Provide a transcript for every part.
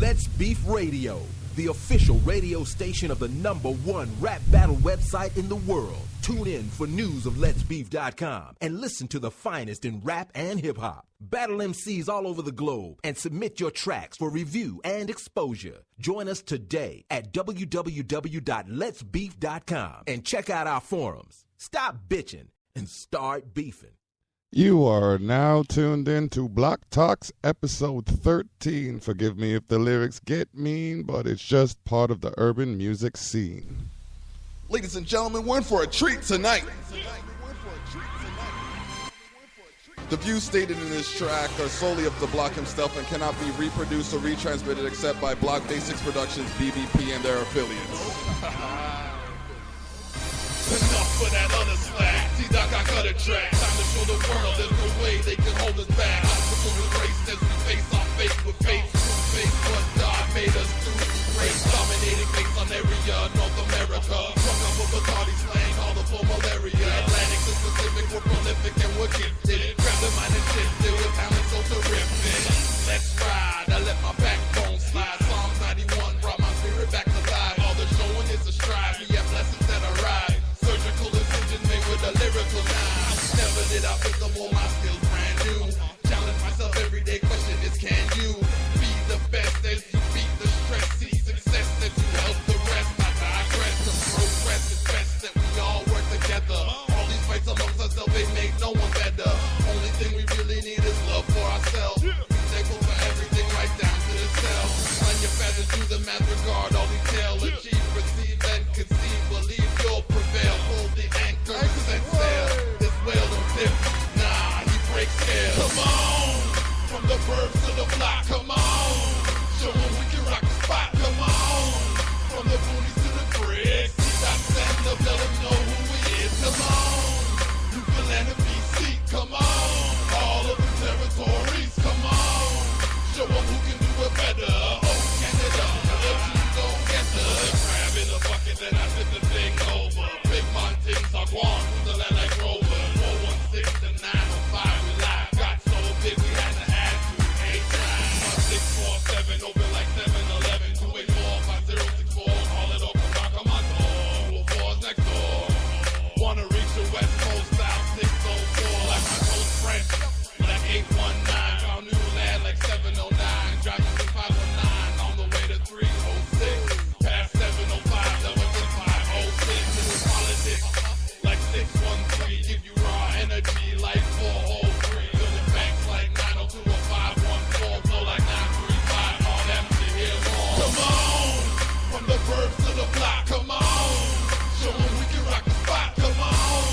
Let's Beef Radio, the official radio station of the #1 rap battle website in the world. Tune in for news of letsbeef.com and listen to the finest in rap and hip-hop. Battle MCs all over the globe and submit your tracks for review and exposure. Join us today at www.letsbeef.com and check out our forums. Stop bitching and start beefing. You are now tuned in to Block Talks episode 13. Forgive me if the lyrics get mean, but it's just part of the urban music scene. Ladies and gentlemen, we're in for a treat tonight. The views stated in this track are solely of the Block himself and cannot be reproduced or retransmitted except by Block Basics Productions, BBP, and their affiliates. Enough for that other slack. T-Doc, I cut a track. Time to show the world there's no way they can hold us back. Obstacles and race as we face our fate with faith. True faith, what God made us do. Race dominating face on area, North America. Drunk up with Bacardi slang, all the full malaria. Atlantic to Pacific, we're prolific and we're gifted. Grab the mind and shift it with talent so terrific. Let's ride, I let my backbone slide. Psalms 91 brought my spirit back to life. All the showing is a strive, we have blessings that arrive. Surgical incision made with a lyrical knife. Never did I pick up all my skills brand new. Challenge myself every day, question is can you be the best as you beat the stress? See success that you help the rest. I digress, to progress it's best that we all work together. All these fights amongst ourselves, they make no one better. Only thing we really need is love for ourselves. Be thankful for everything right down to the cell. Run your feathers, do the math, regard all detail. Achieve, receive, and conceive, believe you'll prevail. Hold the anchor, set sail. This whale don't dip, nah, he breaks scale. Come on, from the birds to the block, come on. Show 'em we can rock the spot, come on. From the boonies to the bricks, he got stand up, let 'em know who he is. Come on, you can land a BC, come on. All of the territories, come on. Show 'em who can do it better. Oh, Canada, the team gon' get the crab in the bucket, then I flip the thing over. Big mountains are gone through the land like Rover. 416 to 905, we live. Got so big we had to add 2 8 times. 647 open like 7-Eleven. 284-5064. Call it open, knock on my door. 4 next door. Wanna reach the West Coast style 604 like my toast French. Like 819. Found new land like 709. Driving to 519 on the way to 306. Past 705, double to 506. It was politics like 613. Give you raw energy like 403. Building banks like 902 or 514. Flow like 935. All them to hear more. Come on, from the birds to the block. Come on, show 'em we can rock the spot. Come on,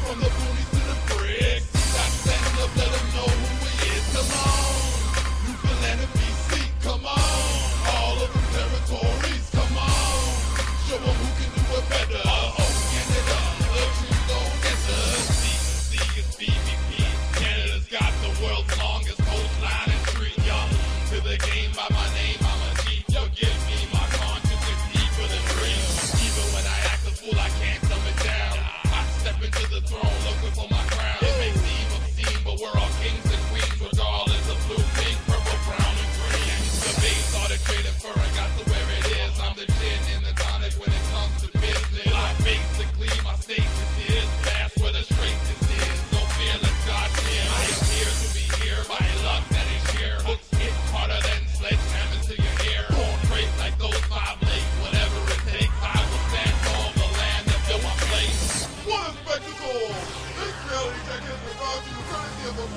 from the boonies to the bricks. He got stand up, let 'em know who he is. Come on, you can land a BC. Come on, all of the territories. Come on, show 'em who can do it better. Oh, Canada, the team gon' get the C is BBP. Canada's got the world's longest coastline and street. Young to the game by my name, I'm a G. You give me my conscience is deeper than dreams. Even when I act a fool, I can't dumb it down. I step into the throne looking for my crown. It may seem obscene, but we're all kings and queens, regardless of blue, pink, purple, brown, and green. The base started trading fur and got to where it is. I'm the gin in the tonic when it comes to business. Like basically my status is past where the straightness is. No fear, let God fear. I am here to be here by luck that is here. Hooks hit harder than sledgehammers to your ear. Born great like those 5 lakes. Whatever it takes, I will stand tall the land that built my place. What a spectacle! This reality check has been brought to you courtesy of the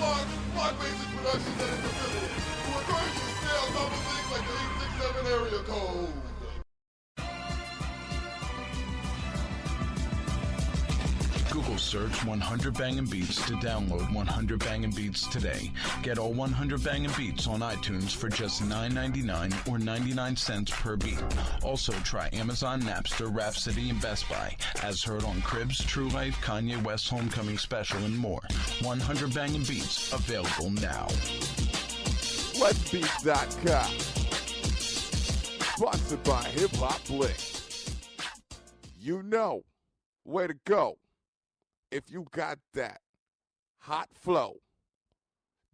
Block Basic Productions and its affiliates, who encourage you to stay on top of things like the 867 area code. Google search 100 Bangin' Beats to download 100 Bangin' Beats today. Get all 100 Bangin' Beats on iTunes for just $9.99 or 99 cents per beat. Also try Amazon, Napster, Rhapsody, and Best Buy. As heard on Cribs, True Life, Kanye West's Homecoming Special, and more. 100 Bangin' Beats, available now. Letsbeef.com. Sponsored by Hip Hop Blink. You know where to go if you got that hot flow.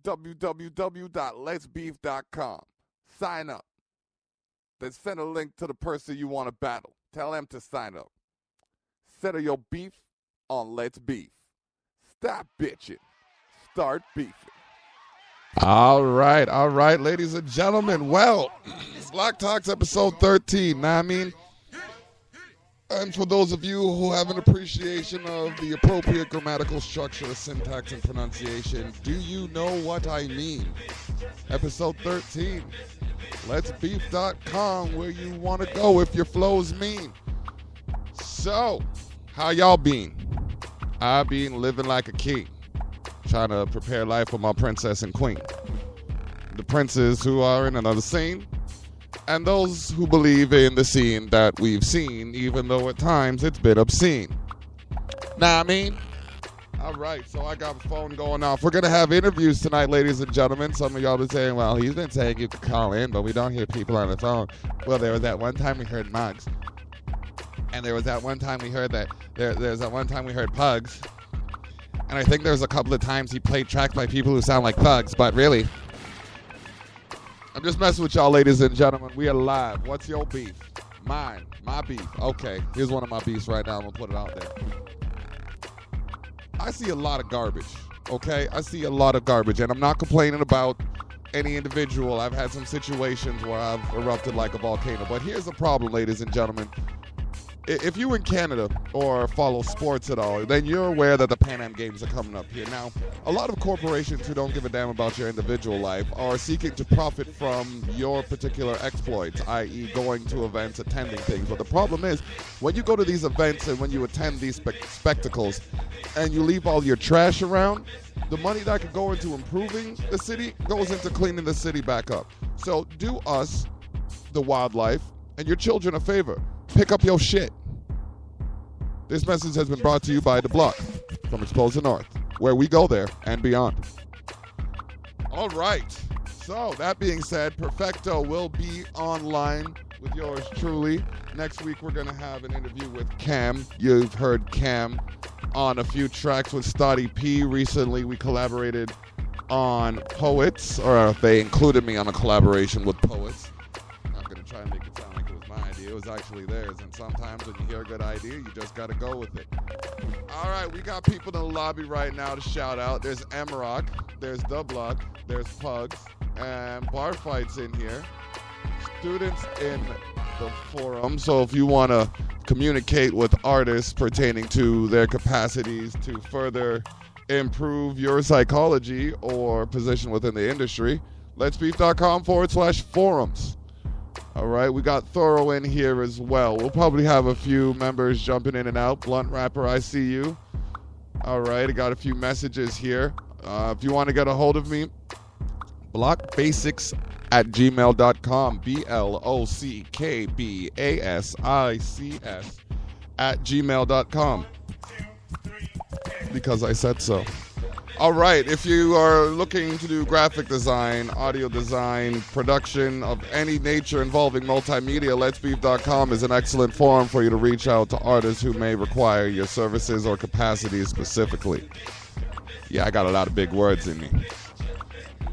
www.letsbeef.com. Sign up. then send a link to the person you want to battle. Tell them to sign up. Settle your beef on Let's Beef. Stop bitching. Start beefing. All right, ladies and gentlemen. Well, Block Talks episode 13. Now, I mean, and for those of you who have an appreciation of the appropriate grammatical structure, syntax, and pronunciation, do you know what I mean? Episode 13. Let'sBeef.com, where you want to go if your flows mean. So, how y'all been? I been living like a king, trying to prepare life for my princess and queen. The princes who are in another scene, and those who believe in the scene that we've seen, even though at times it's been obscene. Nah, I mean? All right, so I got a phone going off. We're going to have interviews tonight, ladies and gentlemen. Some of y'all are saying, well, he's been saying you could call in, but we don't hear people on the phone. Well, there was that one time we heard Mugs. And there was that one time we heard that, there's that one time we heard Pugs. And I think there's a couple of times he played tracks by people who sound like thugs, but really, I'm just messing with y'all, ladies and gentlemen. We are live. What's your beef? Mine. My beef. Okay, here's one of my beefs right now. I'm going to put it out there. I see a lot of garbage, okay? I see a lot of garbage, and I'm not complaining about any individual. I've had some situations where I've erupted like a volcano. But here's the problem, ladies and gentlemen. If you're in Canada or follow sports at all, then you're aware that the Pan Am Games are coming up here. Now, a lot of corporations who don't give a damn about your individual life are seeking to profit from your particular exploits, i.e. going to events, attending things. But the problem is, when you go to these events and when you attend these spectacles and you leave all your trash around, the money that could go into improving the city goes into cleaning the city back up. So do us, the wildlife, and your children a favor. Pick up your shit. This message has been brought to you by The Block from Expose the North, where we go there and beyond. All right. So, that being said, Perfecto will be online with yours truly. Next week, we're going to have an interview with Cam. You've heard Cam on a few tracks with Stoddy P. Recently, we collaborated on Poets, or they included me on a collaboration with Poets. I'm not going to try and make it sound like it was my idea. It was actually theirs, and sometimes when you hear a good idea, you just got to go with it. All right, we got people in the lobby right now to shout out. There's M-Rock, there's The Block, there's Pugs, and Bar Fight's in here. Students in the forum, so if you want to communicate with artists pertaining to their capacities to further improve your psychology or position within the industry, letsbeef.com/forums. All right, we got Thorough in here as well. We'll probably have a few members jumping in and out. Blunt Rapper, I see you. All right, I got a few messages here. If you want to get a hold of me, blockbasics@gmail.com. BLOCKBASICS@gmail.com. Because I said so. All right, if you are looking to do graphic design, audio design, production of any nature involving multimedia, letsbeef.com is an excellent forum for you to reach out to artists who may require your services or capacities specifically. Yeah, I got a lot of big words in me.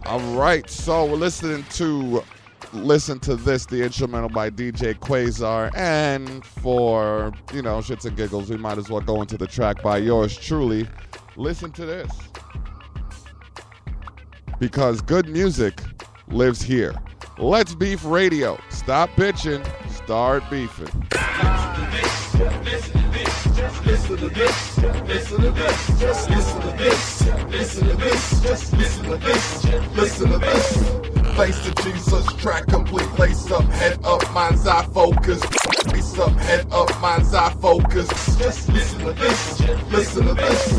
All right, so we're listening to Listen to This, the instrumental by DJ Quasar, and for, shits and giggles, we might as well go into the track by yours truly. Listen to this. Because good music lives here. Let's Beef Radio. Stop bitching, start beefing. Listen to this, listen to this, just listen to this, listen to this, just listen to this, listen to this. Thanks to Jesus, track complete, lace up, head up, mind's eye focus. Lace up, head up, mind's eye focus. Just listen to this, listen to this.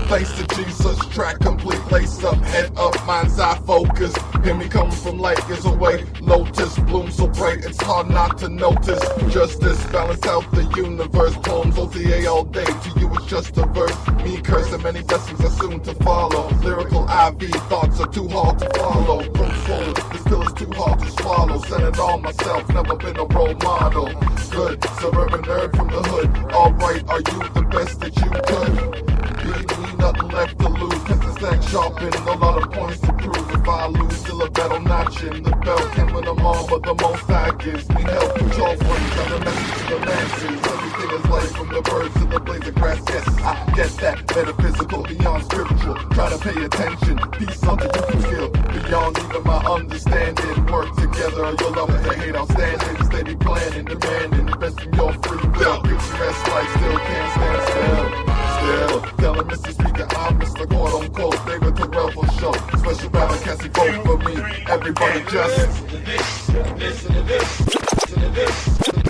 Thanks to Jesus, track complete, lace up, head up, mind's eye focus. Hear me coming from light years away. Lotus bloom so bright, it's hard not to notice. Justice, balance out the universe. Poems OTA all day, to you it's just a verse. Me cursing, many blessings are soon to follow. Lyrical IV, thoughts are too hard to follow. Don't swallow, this pill is too hard to swallow. Said it all myself, never been a role model. Good, suburban nerd from the hood. Alright, are you the best that you could? Be nothing left to lose, cause stack sharpened, a lot of points to prove. If I lose, still a battle notching. The belt can win them all, but the most I gives me help. Control points, got a message to the masses. Everything is life from the birds to the blades of grass. Yes, I get that. Metaphysical, beyond spiritual. Try to pay attention. Peace unto you can feel. Beyond even my understanding. Work together, your love to hate outstanding. Steady planning, demanding. Investing your free will. Picturesque life still can't stand still. Still, telling Mr. Speaker I'm Mr. Quote Unquote. David Terrell for show. Special battle, Cassie vote for me. Everybody just listen to this. Listen to this. Listen to this.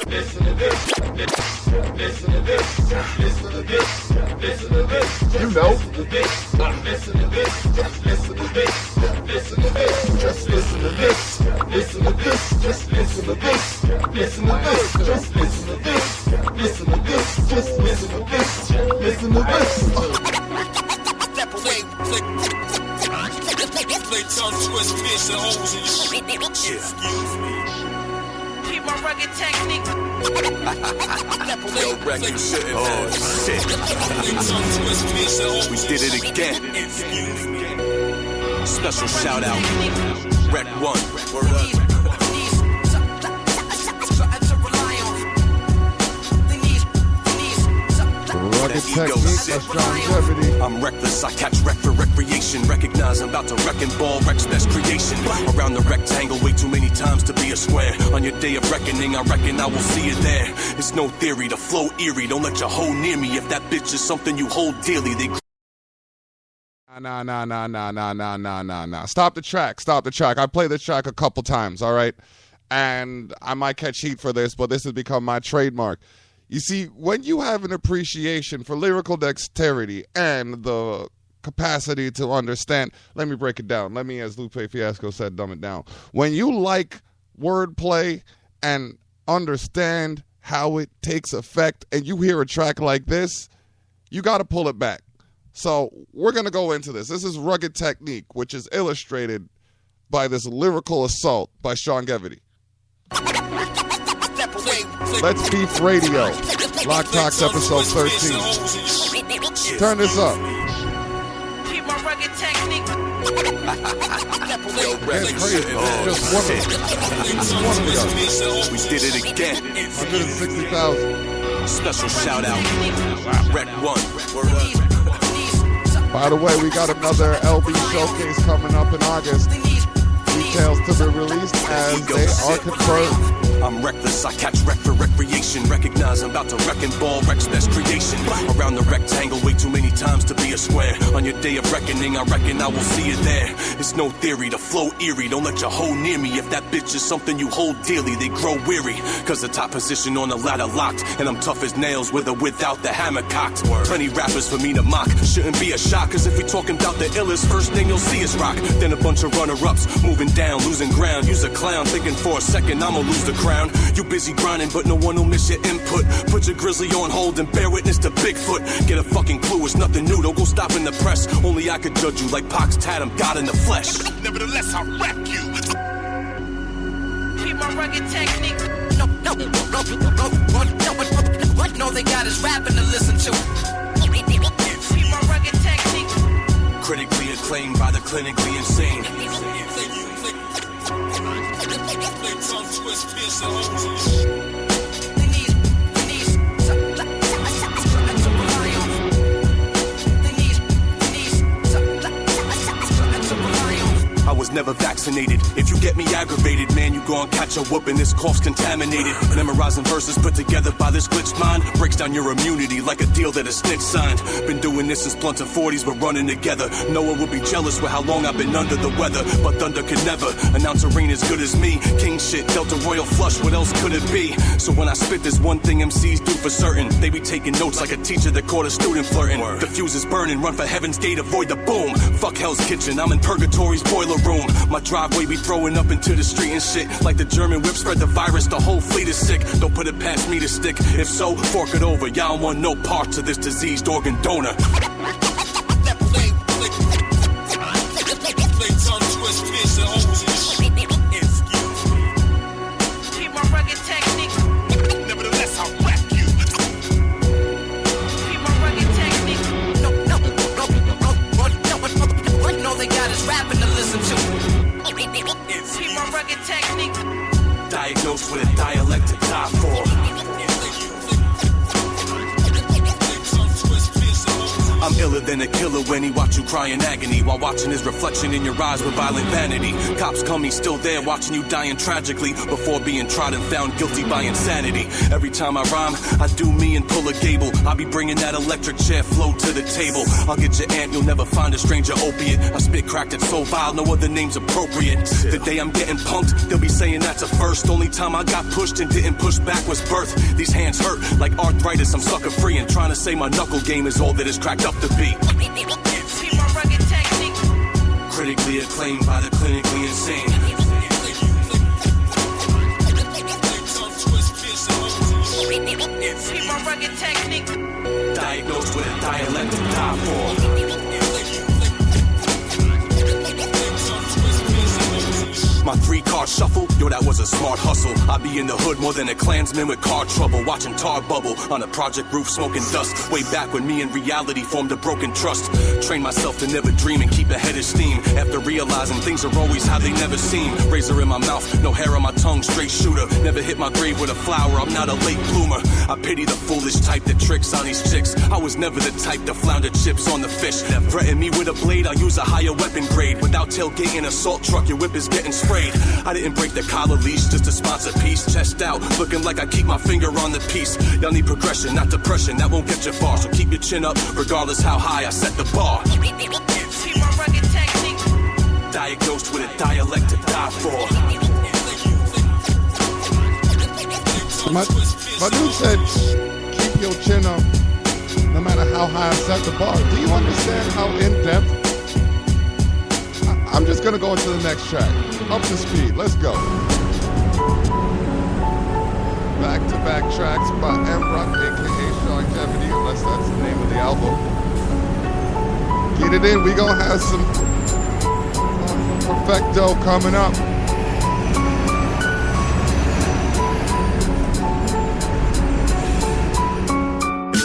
Listen to this. Listen to this. Listen to this. Listen to this. You know. Listen to this. Listen to this. Just listen to this. Listen to this. Just listen to this. Listen to this. Just listen to this. Listen to this. Just listen to this. Listen to this. Just listen to this. Listen to this. Play tongue twist, pierce and holes in your excuse me. Keep my rugged technique. Yo, Rex, you shouldn't have. Oh, shit. Play tongue twist, pierce and holes. We did it again. Excuse me. Special shout out. Rec 1. Word up. Rugged technique, that's longevity. I'm reckless, I catch wreck for recreation. Recognize I'm about to wreck and ball Rex best creation. Around the rectangle way too many times to be a square. On your day of reckoning, I reckon I will see you there. It's no theory, the flow eerie. Don't let your hoe near me. If that bitch is something you hold dearly, they Nah. Stop the track. I played this track a couple times, all right? And I might catch heat for this, but this has become my trademark. You see, when you have an appreciation for lyrical dexterity and the capacity to understand, let me break it down. Let me, as Lupe Fiasco said, dumb it down. When you like wordplay and understand how it takes effect and you hear a track like this, you got to pull it back. So we're going to go into this. This is Rugged Technique, which is illustrated by this lyrical assault by Sean Gevity. Let's Beef Radio, Lock Talks episode 13. Turn this up. Keep my rugged technique. That's crazy. Just one of them. We did it again. 160,000. Special shout out. Rec 1. Word up. By the way, we got another LB showcase coming up in August. Details to be released as they are confirmed. I'm reckless, I catch wreck for recreation. Recognize I'm about to wreck and ball Rex best creation. Around the rectangle way too many times to be a square. On your day of reckoning, I reckon I will see you there. It's no theory, the flow eerie. Don't let your hoe near me. If that bitch is something you hold dearly, they grow weary. Cause the top position on the ladder locked. And I'm tough as nails with or without the hammer cocked. Plenty rappers for me to mock. Shouldn't be a shock, cause if we talking about the illest, first thing you'll see is rock. Then a bunch of runner-ups, moving down, losing ground. Use a clown, thinking for a second I'ma lose the crown. You busy grinding, but no one will miss your input. Put your grizzly on hold and bear witness to Bigfoot. Get a fucking clue, it's nothing new. Don't go stop in the press. Only I could judge you like Pac's Tatum, God in the flesh. Nevertheless, I wreck you. Keep my rugged technique. No, they got us rapping to listen to. Keep my rugged technique. Critically acclaimed by the clinically insane. Play tongue twist, pierce and holes in your I was never vaccinated. If you get me aggravated, man, you gon' catch a whooping. This cough's contaminated. Memorizing verses put together by this glitched mind breaks down your immunity like a deal that a snitch signed. Been doing this since Blunt of 40s, we're running together. No one would be jealous with how long I've been under the weather, but thunder could never announce a rain as good as me. King shit, Delta Royal flush, what else could it be? So when I spit this one thing MCs do for certain, they be taking notes like a teacher that caught a student flirting. The fuse is burning, run for heaven's gate, avoid the boom. Fuck Hell's Kitchen, I'm in purgatory's boiler room. My driveway be throwing up into the street and shit. Like the German whip spread the virus, the whole fleet is sick. Don't put it past me to stick. If so, fork it over. Y'all don't want no parts of this diseased organ donor. play tongue twist, pierce and holes in your excuse me. Keep my rugged technique. Nevertheless, I wreck you. Keep my rugged technique. Diagnosed with a dialect to die for. I'm iller than a killer when he watch you cry in agony while watching his reflection in your eyes with violent vanity. Cops come, he's still there watching you dying tragically before being tried and found guilty by insanity. Every time I rhyme, I do me and pull a gable. I'll be bringing that electric chair flow to the table. I'll get your aunt, you'll never find a stranger opiate. I spit cracked it so vile, no other name's appropriate. The day I'm getting punked, they'll be saying that's a first. Only time I got pushed and didn't push back was birth. These hands hurt like arthritis, I'm sucker free and trying to say my knuckle game is all that is cracked up to be. See my rugged technique. Critically acclaimed by the clinically insane. See my rugged technique. Diagnosed with a dialect to die for. My 3-card shuffle, yo, that was a smart hustle. I be in the hood more than a Klansman with car trouble. Watching tar bubble on a project roof, smoking dust. Way back when me and reality formed a broken trust. Train myself to never dream and keep a head of steam. After realizing things are always how they never seem. Razor in my mouth, no hair on my tongue, straight shooter. Never hit my grave with a flower, I'm not a late bloomer. I pity the foolish type that tricks on these chicks. I was never the type to flounder chips on the fish. Threaten me with a blade, I'll use a higher weapon grade. Without tailgating an assault truck, your whip is getting sprayed. I didn't break the collar leash just to sponsor peace. Chest out, looking like I keep my finger on the piece. Y'all need progression, not depression, that won't get you far. So keep your chin up, regardless how high I set the bar. See my rugged technique. Diagnosed with a dialect to die for. My dude said, keep your chin up, no matter how high I set the bar. Do you understand how in-depth? I'm just gonna go into the next track. Up to speed, let's go. Back-to-back tracks by M-Rock, aka Sean Kennedy, unless that's the name of the album. Get it in, we gonna have some Perfecto coming up.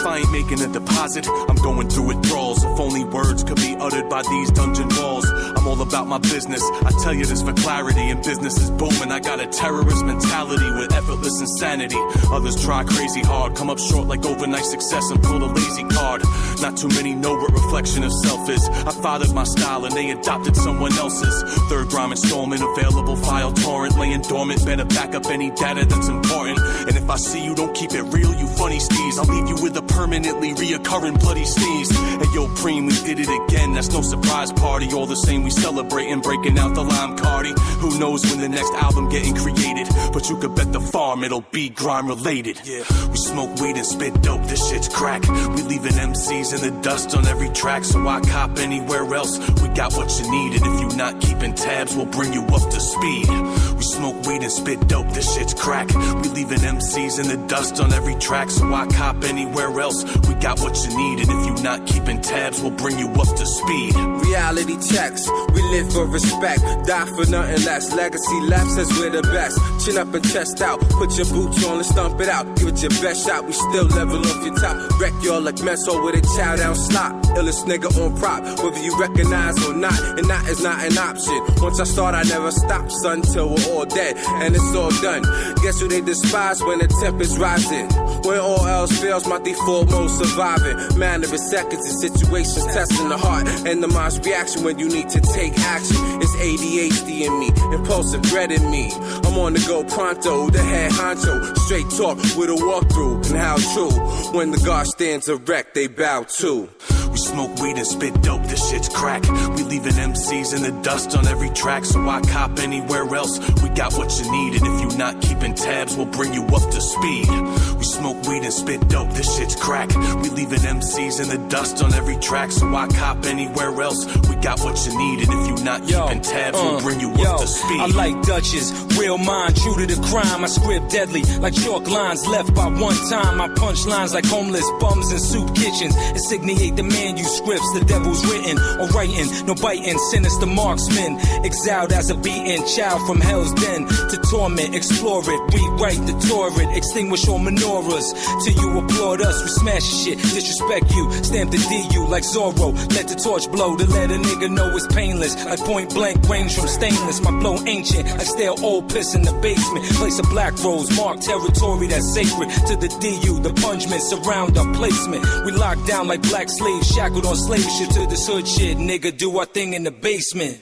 I ain't making a deposit, I'm going through withdrawals. If only words could be uttered by these dungeon walls. I'm all about my business, I tell you this for clarity. And business is booming, I got a terrorist mentality with effortless insanity. Others try crazy hard, come up short like overnight success and pull a lazy card. Not too many know what reflection of self is. I fathered my style and they adopted someone else's. Third rhyme installment, available file torrent. Laying dormant, better back up any data that's important. And if I see you don't keep it real, you funny steez, I'll leave you with a permanently reoccurring bloody sneeze. Hey yo, Preem, we did it again. That's no surprise party. All the same, we celebrating, breaking out the lime cardi. Who knows when the next album getting created? But you could bet the farm it'll be grime related. Yeah, we smoke weed and spit dope. This shit's crack. We leaving MCs in the dust on every track. So I cop anywhere else. We got what you need, and if you not keeping tabs, we'll bring you up to speed. We smoke weed and spit dope. This shit's crack. We leaving MCs in the dust on every track. So I cop anywhere else. We got what you need, and if you not keeping tabs, we'll bring you up to speed. Reality checks, we live for respect, die for nothing less. Legacy left says we're the best. Chin up and chest out, put your boots on and stomp it out. Give it your best shot, we still level off your top. Wreck y'all like Meso with a chow down slot. Illest nigga on prop, whether you recognize or not, and that is not an option. Once I start, I never stop, son, till we're all dead, and it's all done. Guess who they despise when the temp is rising? When all else fails, my default mode surviving. Matter of seconds in situations testing the heart and the mind's reaction when you need to take action. It's ADHD in me, impulsive dread in me. I'm on the go pronto, the head honcho. Straight talk with a walkthrough, and how true. When the guard stands erect, they bow too. We smoke weed and spit dope, this shit's crack. We leaving MCs in the dust on every track. So I cop anywhere else. We got what you need, and if you not keeping tabs, we'll bring you up to speed. We smoke weed and spit dope, this shit's crack. We leaving MCs in the dust on every track. So I cop anywhere else. We got what you need, and if you not keeping tabs, we'll bring you up to speed. I like Dutchess, real mind, true to the crime. I script deadly, like chalk lines left by one time. I punch lines like homeless bums in soup kitchens. Insignate the man manuscripts, the devil's written or writing, no biting, sinister marksman, exiled as a beaten child from hell's den to torment, explore it, rewrite the torrent, extinguish all menorahs till you applaud us. We smash shit, disrespect you, stamp the DU like Zorro, let the torch blow to let a nigga know it's painless, like point blank range from stainless. My flow ancient, like stale old piss in the basement. Place a black rose, mark territory that's sacred to the DU. The punishment surround our placement. We locked down like black slaves, shackled on slave shit to this hood shit. Nigga, do our thing in the basement.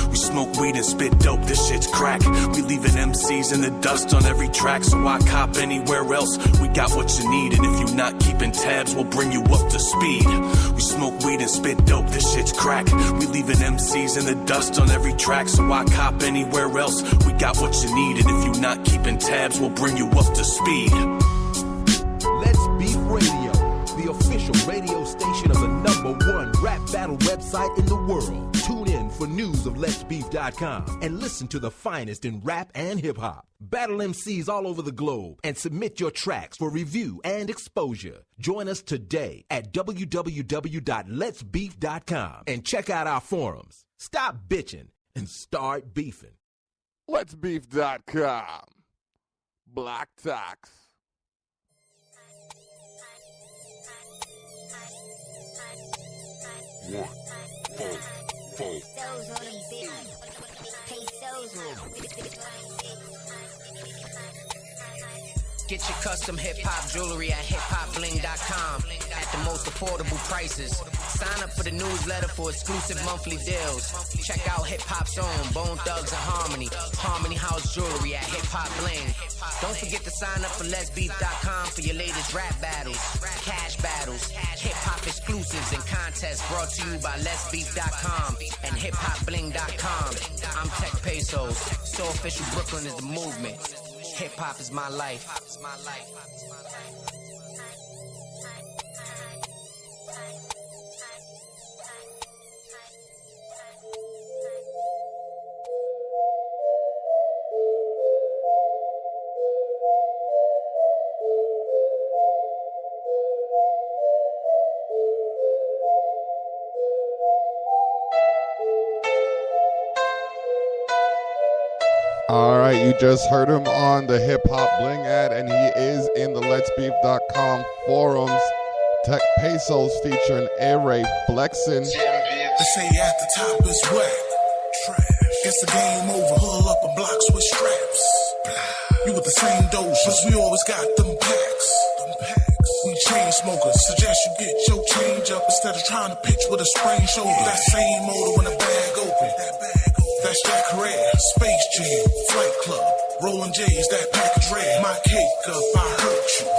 We smoke weed and spit dope, this shit's crack. We leaving MCs in the dust on every track, so I cop anywhere else. We got what you need, and if you're not keeping tabs, we'll bring you up to speed. We smoke weed and spit dope, this shit's crack. We leaving MCs in the dust on every track, so I cop anywhere else. We got what you need, and if you're not keeping tabs, we'll bring you up to speed. Let's Beef Radio, the official radio station of the #1 rap battle website in the world. Tune in for news of letsbeef.com and listen to the finest in rap and hip-hop. Battle MCs all over the globe and submit your tracks for review and exposure. Join us today at www.letsbeef.com and check out our forums. Stop bitching and start beefing. Letsbeef.com. Black Tax. One, four. Get your custom hip-hop jewelry at hiphopbling.com at the most affordable prices. Sign up for the newsletter for exclusive monthly deals. Check out hip-hop's own Bone Thugs and Harmony House Jewelry at Hip Hop Bling. Don't forget to sign up for letsbeef.com for your latest rap battles, cash battles, hip-hop exclusives and contests brought to you by letsbeef.com and hiphopbling.com. I'm Tech Pesos. So official Brooklyn is the movement. Hip-hop is my life. All right, you just heard him on the Hip Hop Bling ad, and he is in the letsbeef.com forums. Tech Pesos featuring A-Ray flexing. They say at the top is wet. Trash. Guess the game over. Pull up in blocks with straps. You with the same dose, cause we always got them packs. We chain smokers. Suggest you get your change up instead of trying to pitch with a sprained shoulder. That same motor when the bag open. That's Jack Red, Space Jam, Flight Club, Rolling J's, that package red. My cake up, I hurt you.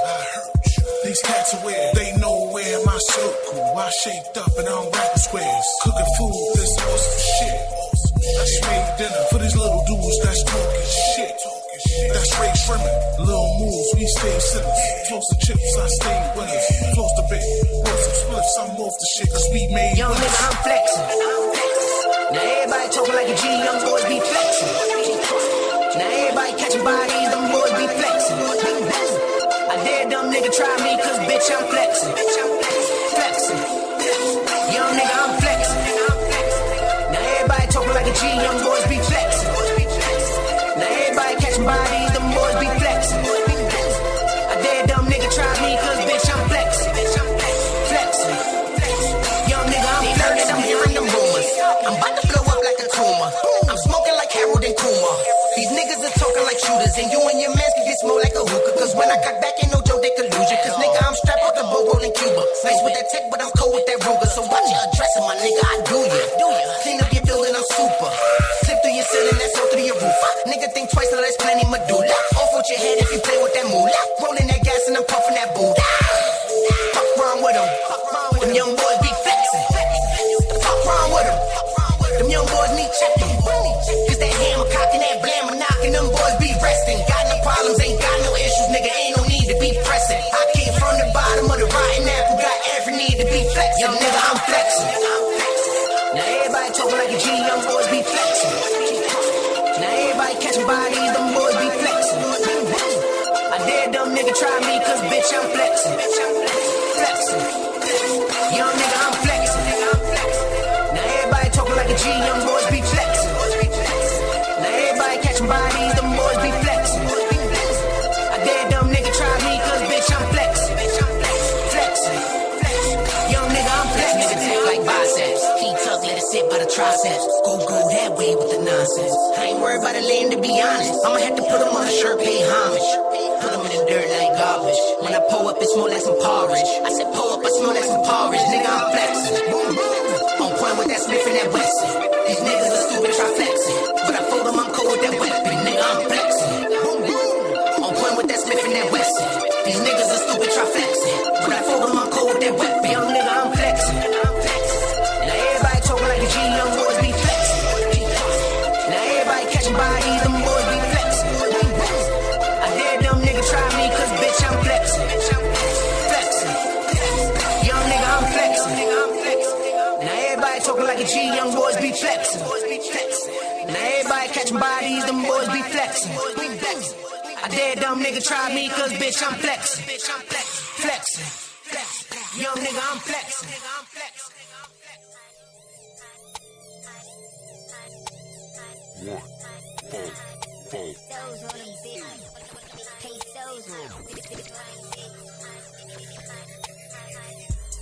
These cats are weird, they know where my circle. I shaped up and I'm rapping squares. Cooking food, this awesome shit. I just made dinner for these little dudes that's talking shit. That's Ray Shrimmin', little moves, we stay sinners. Close to chips, I stay winners. Close to bit, roll some spliffs, I'm off the shit cause we made Young nigga, I'm flexing. Now everybody talking like a G, young boys be flexing. Now everybody catching bodies, them boys be flexing. I dare dumb nigga try me, cause bitch I'm flexing. Flexing. Young nigga, I'm flexing. Now everybody talking like a G, young boys be flexing. Now everybody catching bodies, them boys be flexing. I dare dumb nigga try me, cause bitch I'm flexing. Flexing. Young nigga, I'm flexing. I'm hearing them rumors. I'm about to blow up like a tumor. I'm smoking like Harold and Kumar. These niggas are talking like shooters, and you and your mans can get smoked like a hookah. Cause when I got back, ain't no joke, they collusion. Cause nigga, I'm strapped with the bow rolling Cuba. Nice with that tech, but I'm cold with that Ruger. So watch your addressing, my nigga, I do ya. Clean up your building, I'm super. Clip through your ceiling, that's all through your roof. Nigga think twice, now that's plenty medulla. Off with your head if you play with that moolah. Rolling that gas and I'm puffing that Buddha. Fuck wrong with them. Them young boys be flexing. Fuck wrong with them. Them young boys need checking. Cause that hammer cocking, that blammer knocking, them boys be resting. Got no problems, ain't got no issues, nigga, ain't no need to be pressing. I came from the bottom of the rotten apple, got every need to be flexing. Young nigga, I'm flexing. Now everybody talking like a G, young boys be flexing. Now everybody catching bodies, them boys be flexing. I dare dumb nigga try me, cause bitch I'm flexing. Flexing. Young nigga, I'm flexing. triceps. Go that way with the nonsense. I ain't worried about the lane, to be honest. I'ma have to put them on a shirt, pay homage. Put them in the dirt like garbage. When I pull up, it smell like some porridge. I said pull up, I smell like some porridge. Nigga, I'm flexing. On point with that Smith and that Wesson. These niggas are stupid, try flexing. But I fold them, I'm cold with that weapon. Nigga, I'm flexing. On point with that Smith and that Wesson. These niggas are stupid, try flexing. But I fold them, I'm cold with that weapon. Young nigga, I'm flexing. Now everybody talking like a G, young boys be flexing. Now everybody catching bodies, them boys be flexing. I dare them nigga try me, cause bitch, I'm flexing. Flexing. Young nigga, I'm flexing. Now everybody talking like a G, young boys be flexing. Now everybody catching bodies, them boys be flexing. I dare dumb nigga try me, cause bitch, I'm flexing. Flexing. Young nigga, I'm flexing.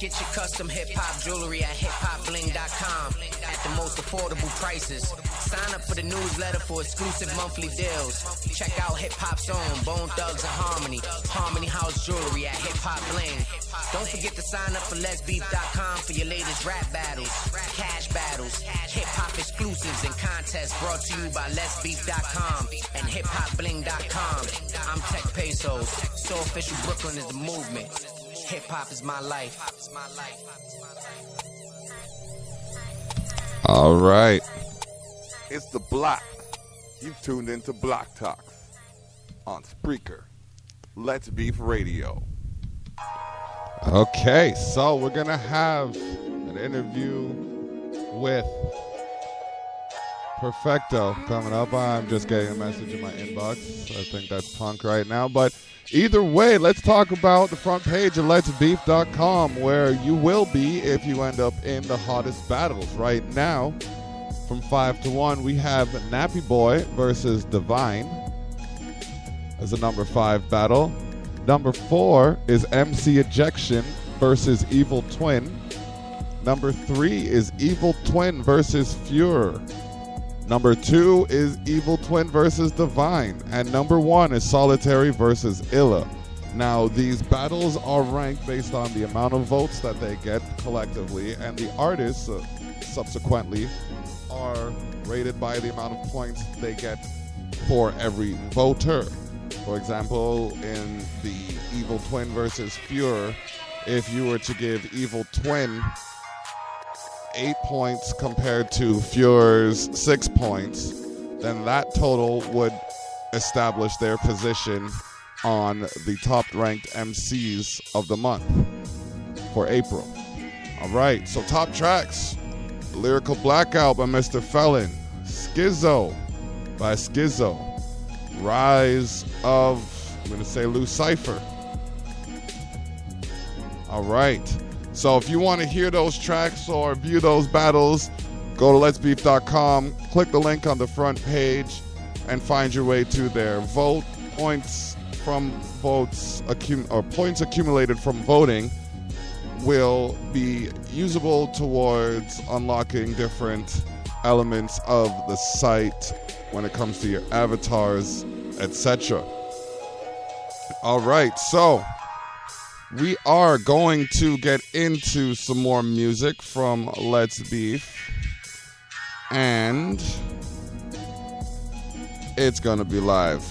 Get your custom hip-hop jewelry at hiphopbling.com at the most affordable prices. Sign up for the newsletter for exclusive monthly deals. Check out hip-hop's own Bone Thugs and Harmony House Jewelry at Hip Hop Bling. Don't forget to sign up for letsbeef.com for your latest rap battles, cash battles, hip-hop exclusives and contests brought to you by letsbeef.com and hiphopbling.com. I'm Tech Pesos. So official Brooklyn is the movement. Hip-hop is my life. All right. It's the block. You've tuned into Block Talks on Spreaker. Let's Beef Radio. Okay, so we're going to have an interview with Perfecto coming up. I'm just getting a message in my inbox. I think that's punk right now, but either way, let's talk about the front page of letsbeef.com, where you will be if you end up in the hottest battles. Right now, from 5 to 1, we have Nappy Boy versus Divine as a number 5 battle. Number 4 is MC Ejection versus Evil Twin. Number 3 is Evil Twin versus Fuhrer. Number 2 is Evil Twin versus Divine. And number 1 is Solitary versus Illa. Now, these battles are ranked based on the amount of votes that they get collectively, and the artists subsequently are rated by the amount of points they get for every voter. For example, in the Evil Twin versus Fuhrer, if you were to give Evil Twin 8 points compared to Fuhrer's 6 points, then that total would establish their position on the top-ranked MCs of the month for April. All right, so top tracks. Lyrical Blackout by Mr. Felon. Schizo by Schizo. Rise of, I'm going to say, Lou Cypher. All right. So if you want to hear those tracks or view those battles, go to letsbeef.com, click the link on the front page, and find your way to there. Vote points from votes, points accumulated from voting will be usable towards unlocking different elements of the site when it comes to your avatars, etc. All right, so we are going to get into some more music from Let's Beef, and it's going to be live.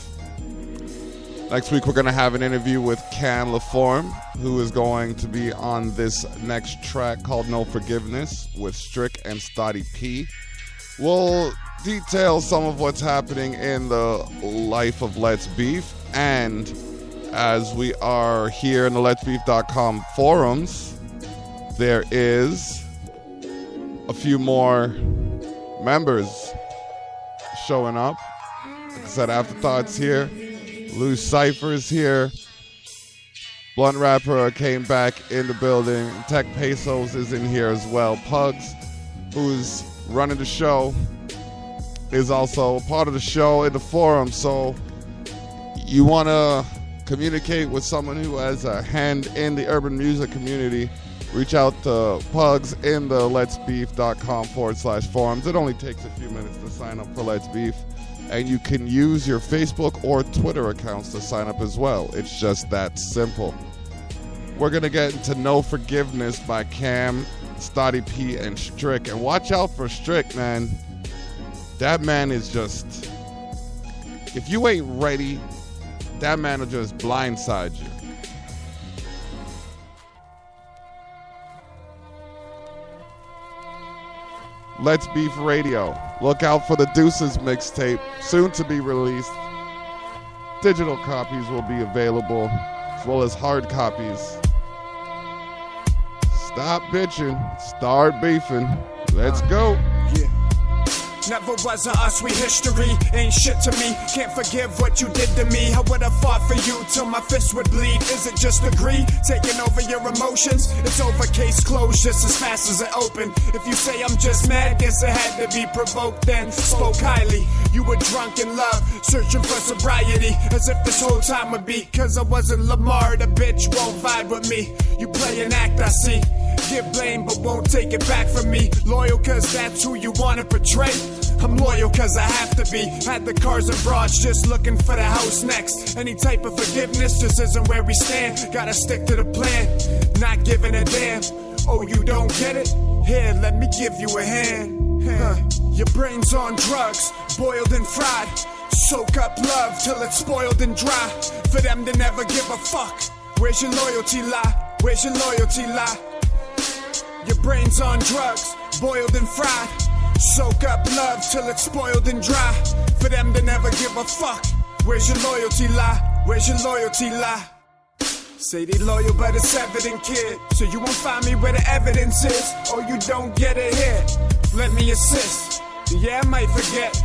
Next week, we're going to have an interview with Can Laforme, who is going to be on this next track called No Forgiveness with Strick and Stoddy P. We'll detail some of what's happening in the life of Let's Beef, and as we are here in the letsbeef.com forums, there is a few more members showing up. Like I said, Afterthoughts here. Lou Cypher's here. Blunt Rapper came back in the building. Tech Pesos is in here as well. Pugs, who's running the show, is also a part of the show in the forum. So you want to communicate with someone who has a hand in the urban music community, reach out to Pugs in the letsbeef.com/forums. It only takes a few minutes to sign up for Let's Beef, and you can use your Facebook or Twitter accounts to sign up as well. It's just that simple. We're going to get into No Forgiveness by Cam, Stoddy P, and Strick. And watch out for Strick, man. That man is just... If you ain't ready, that man will just blindside you. Let's Beef Radio. Look out for the Deuces mixtape, soon to be released. Digital copies will be available, as well as hard copies. Stop bitching, start beefing. Let's go. Yeah. Never was us, we history ain't shit to me. Can't forgive what you did to me. I would've fought for you till my fists would bleed. Is it just a greed taking over your emotions? It's over, case closed just as fast as it opened. If you say I'm just mad, guess it had to be provoked then. Spoke highly, you were drunk in love, searching for sobriety, as if this whole time would be cause I wasn't Lamar, the bitch won't vibe with me. You play an act, I see. Give blame but won't take it back from me. Loyal cause that's who you wanna portray. I'm loyal cause I have to be. Had the cars and broads just looking for the house next. Any type of forgiveness just isn't where we stand. Gotta stick to the plan, not giving a damn. Oh, you don't get it? Here, let me give you a hand. Your brain's on drugs, boiled and fried. Soak up love till it's spoiled and dry. For them to never give a fuck. Where's your loyalty lie? Where's your loyalty lie? Your brain's on drugs, boiled and fried. Soak up love till it's spoiled and dry. For them to never give a fuck. Where's your loyalty lie? Where's your loyalty lie? Say they loyal but it's evident, kid. So you won't find me where the evidence is. Or you don't get it here. Let me assist. Yeah, I might forget,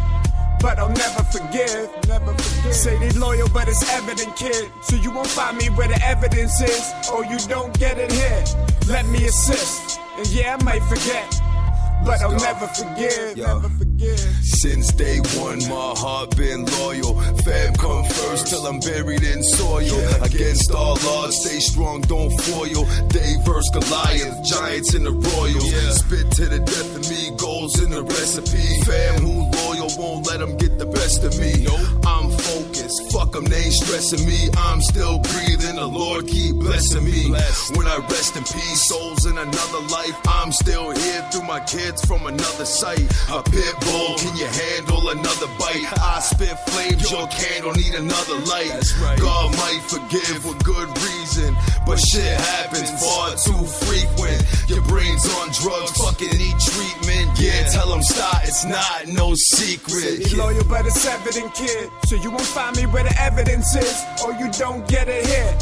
but I'll never forgive. Never forgive. Say they loyal but it's evident, kid. So you won't find me where the evidence is. Or you don't get it here. Let me assist. And yeah, I might forget, but I'll never forgive, never forgive. Since day one, my heart been loyal. Fam come first till I'm buried in soil. Against all odds, stay strong, don't foil. Dave versus Goliath, giants in the royals. Spit to the death of me, goals in the recipe. Fam who loyal won't let them get the best of me. I'm focused, fuck them, they ain't stressing me. I'm still breathing, the Lord keep blessing me. When I rest in peace, souls in another life. I'm still here through my kids from another site. A pit bull, can you handle another bite? I spit flames, your candle need another light. God might forgive with good reason, but shit happens far too frequent. Your brain's on drugs, fucking need treatment. Yeah, tell them stop, it's not no secret. Say loyal but it's evident, kid. So you won't find me where the evidence is. Or you don't get it here.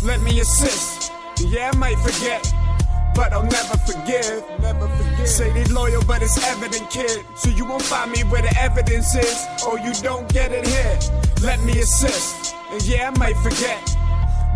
Let me assist. Yeah, I might forget, but I'll never forgive, never forgive. Say they loyal, but it's evident, kid. So you won't find me where the evidence is. Or you don't get it here. Let me assist. And yeah, I might forget,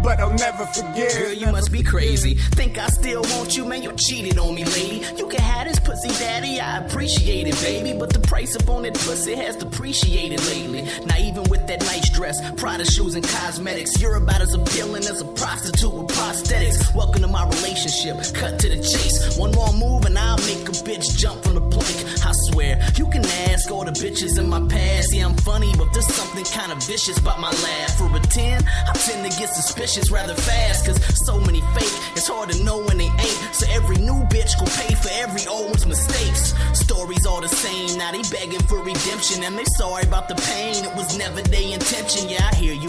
but I'll never forgive. Girl, you must be crazy. Think I still want you, man, you cheated on me, lady. You can have this pussy, daddy, I appreciate it, baby. But the price up on that pussy has depreciated lately. Now even with that nice dress, Prada shoes and cosmetics, you're about as appealing as a prostitute with prosthetics. Welcome to my relationship, cut to the chase. One more move and I'll make a bitch jump from the plank. I swear, you can ask all the bitches in my past. Yeah, I'm funny, but there's something kind of vicious about my laugh. For a 10, I tend to get suspicious rather fast, cause so many fake, it's hard to know when they ain't. So every new bitch gon' pay for every old one's mistakes. Stories all the same, now they begging for redemption, and they sorry about the pain, it was never their intention. Yeah, I hear you,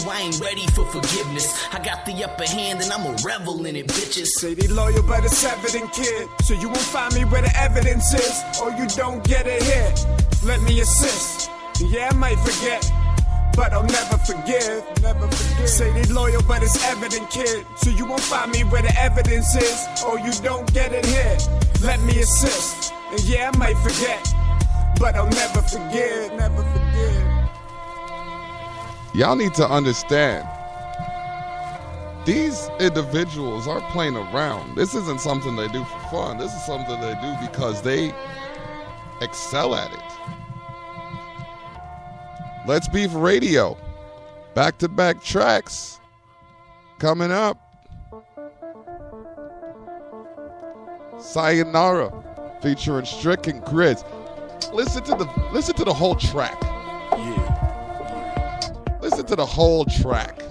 I ain't ready for forgiveness. I got the upper hand and I'ma revel in it, bitches. Say they loyal but it's evident, kid. So you won't find me where the evidence is. Or you don't get it here. Let me assist. Yeah, I might forget, but I'll never forgive, never forgive. Say they loyal, but it's evident, kid. So you won't find me where the evidence is. Or you don't get it here. Let me assist. And yeah, I might forget, but I'll never forgive, never forgive. Y'all need to understand, these individuals aren't playing around. This isn't something they do for fun. This is something they do because they excel at it. Let's Beef Radio. Back-to-back tracks coming up. Sayonara featuring Strick and Grizz. Listen to the whole track. Listen to the whole track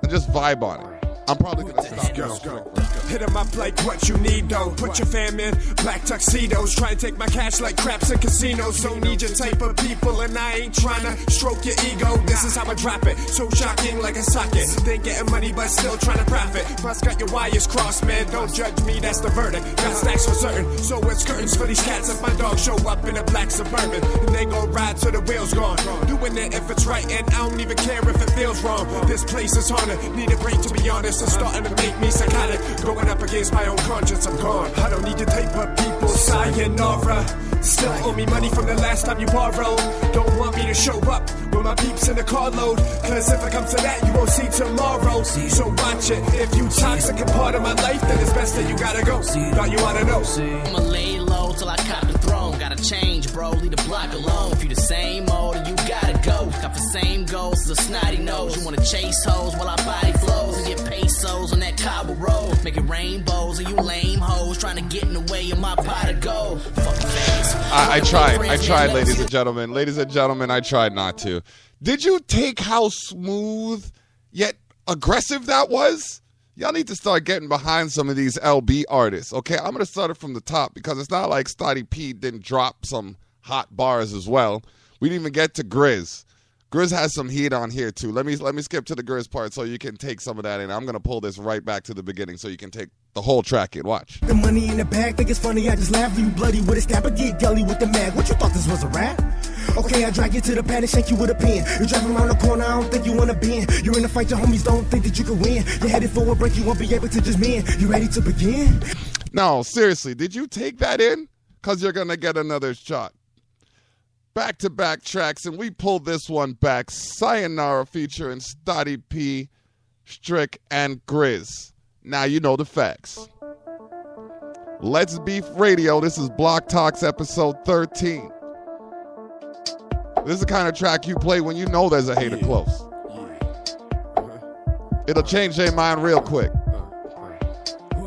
and just vibe on it. I'm probably gonna stop. Hit 'em up like what you need though. Put your fam in black tuxedos. Try and take my cash like craps in casinos. Don't need your type of people, and I ain't tryna stroke your ego. This is how I drop it. So shocking like a socket. They getting money but still trying to profit. Plus got your wires crossed, man. Don't judge me, that's the verdict. Got stacks for certain. So it's curtains for these cats. If my dogs show up in a black Suburban, and they gon' ride till the wheels gone. Doing it if it's right, and I don't even care if it feels wrong. This place is haunted. Need a break to be honest. It's starting to make me psychotic. Going up against my own conscience, I'm gone. I don't need your tape of people. Sayonara. Still owe me money from the last time you borrowed. Don't want me to show up with my peeps in the carload. Cause if it comes to that, you won't see tomorrow. So watch it. If you toxic and part of my life, then it's best that you gotta go. Thought you oughta know. I'ma lay low till I cop the throne. Gotta change, bro. Leave the block alone. If you the same old, then you gotta go. Got the same goals as a snotty nose. You wanna chase hoes while our body flows and get pesos on that cobble road. Making rainbows and you lame hoes trying to get in the way of my pot of gold. Fucking face. I tried, ladies and gentlemen. Ladies and gentlemen, I tried not to. Did you take how smooth yet aggressive that was? Y'all need to start getting behind some of these LB artists, okay? I'm going to start it from the top because it's not like Stotty P didn't drop some hot bars as well. We didn't even get to Grizz. Grizz has some heat on here, too. Let me skip to the Grizz part so you can take some of that in. I'm going to pull this right back to the beginning so you can take the whole track in. Watch. The money in the bag, think it's funny, I just laugh. You bloody with a stab, I get gully with the mag. What you thought this was a rap? Okay, I drag you to the pad and shake you with a pen. You're driving around the corner, I don't think you wanna bend. You're in a fight, your homies don't think that you can win. You're headed for a break, you won't be able to just mend. You ready to begin? No, seriously, did you take that in? Because you're going to get another shot. Back-to-back tracks, and we pulled this one back. Sayonara featuring Stotty P, Strick, and Grizz. Now you know the facts. Let's Beef Radio. This is Block Talks episode 13. This is the kind of track you play when you know there's a hater close. It'll change their mind real quick.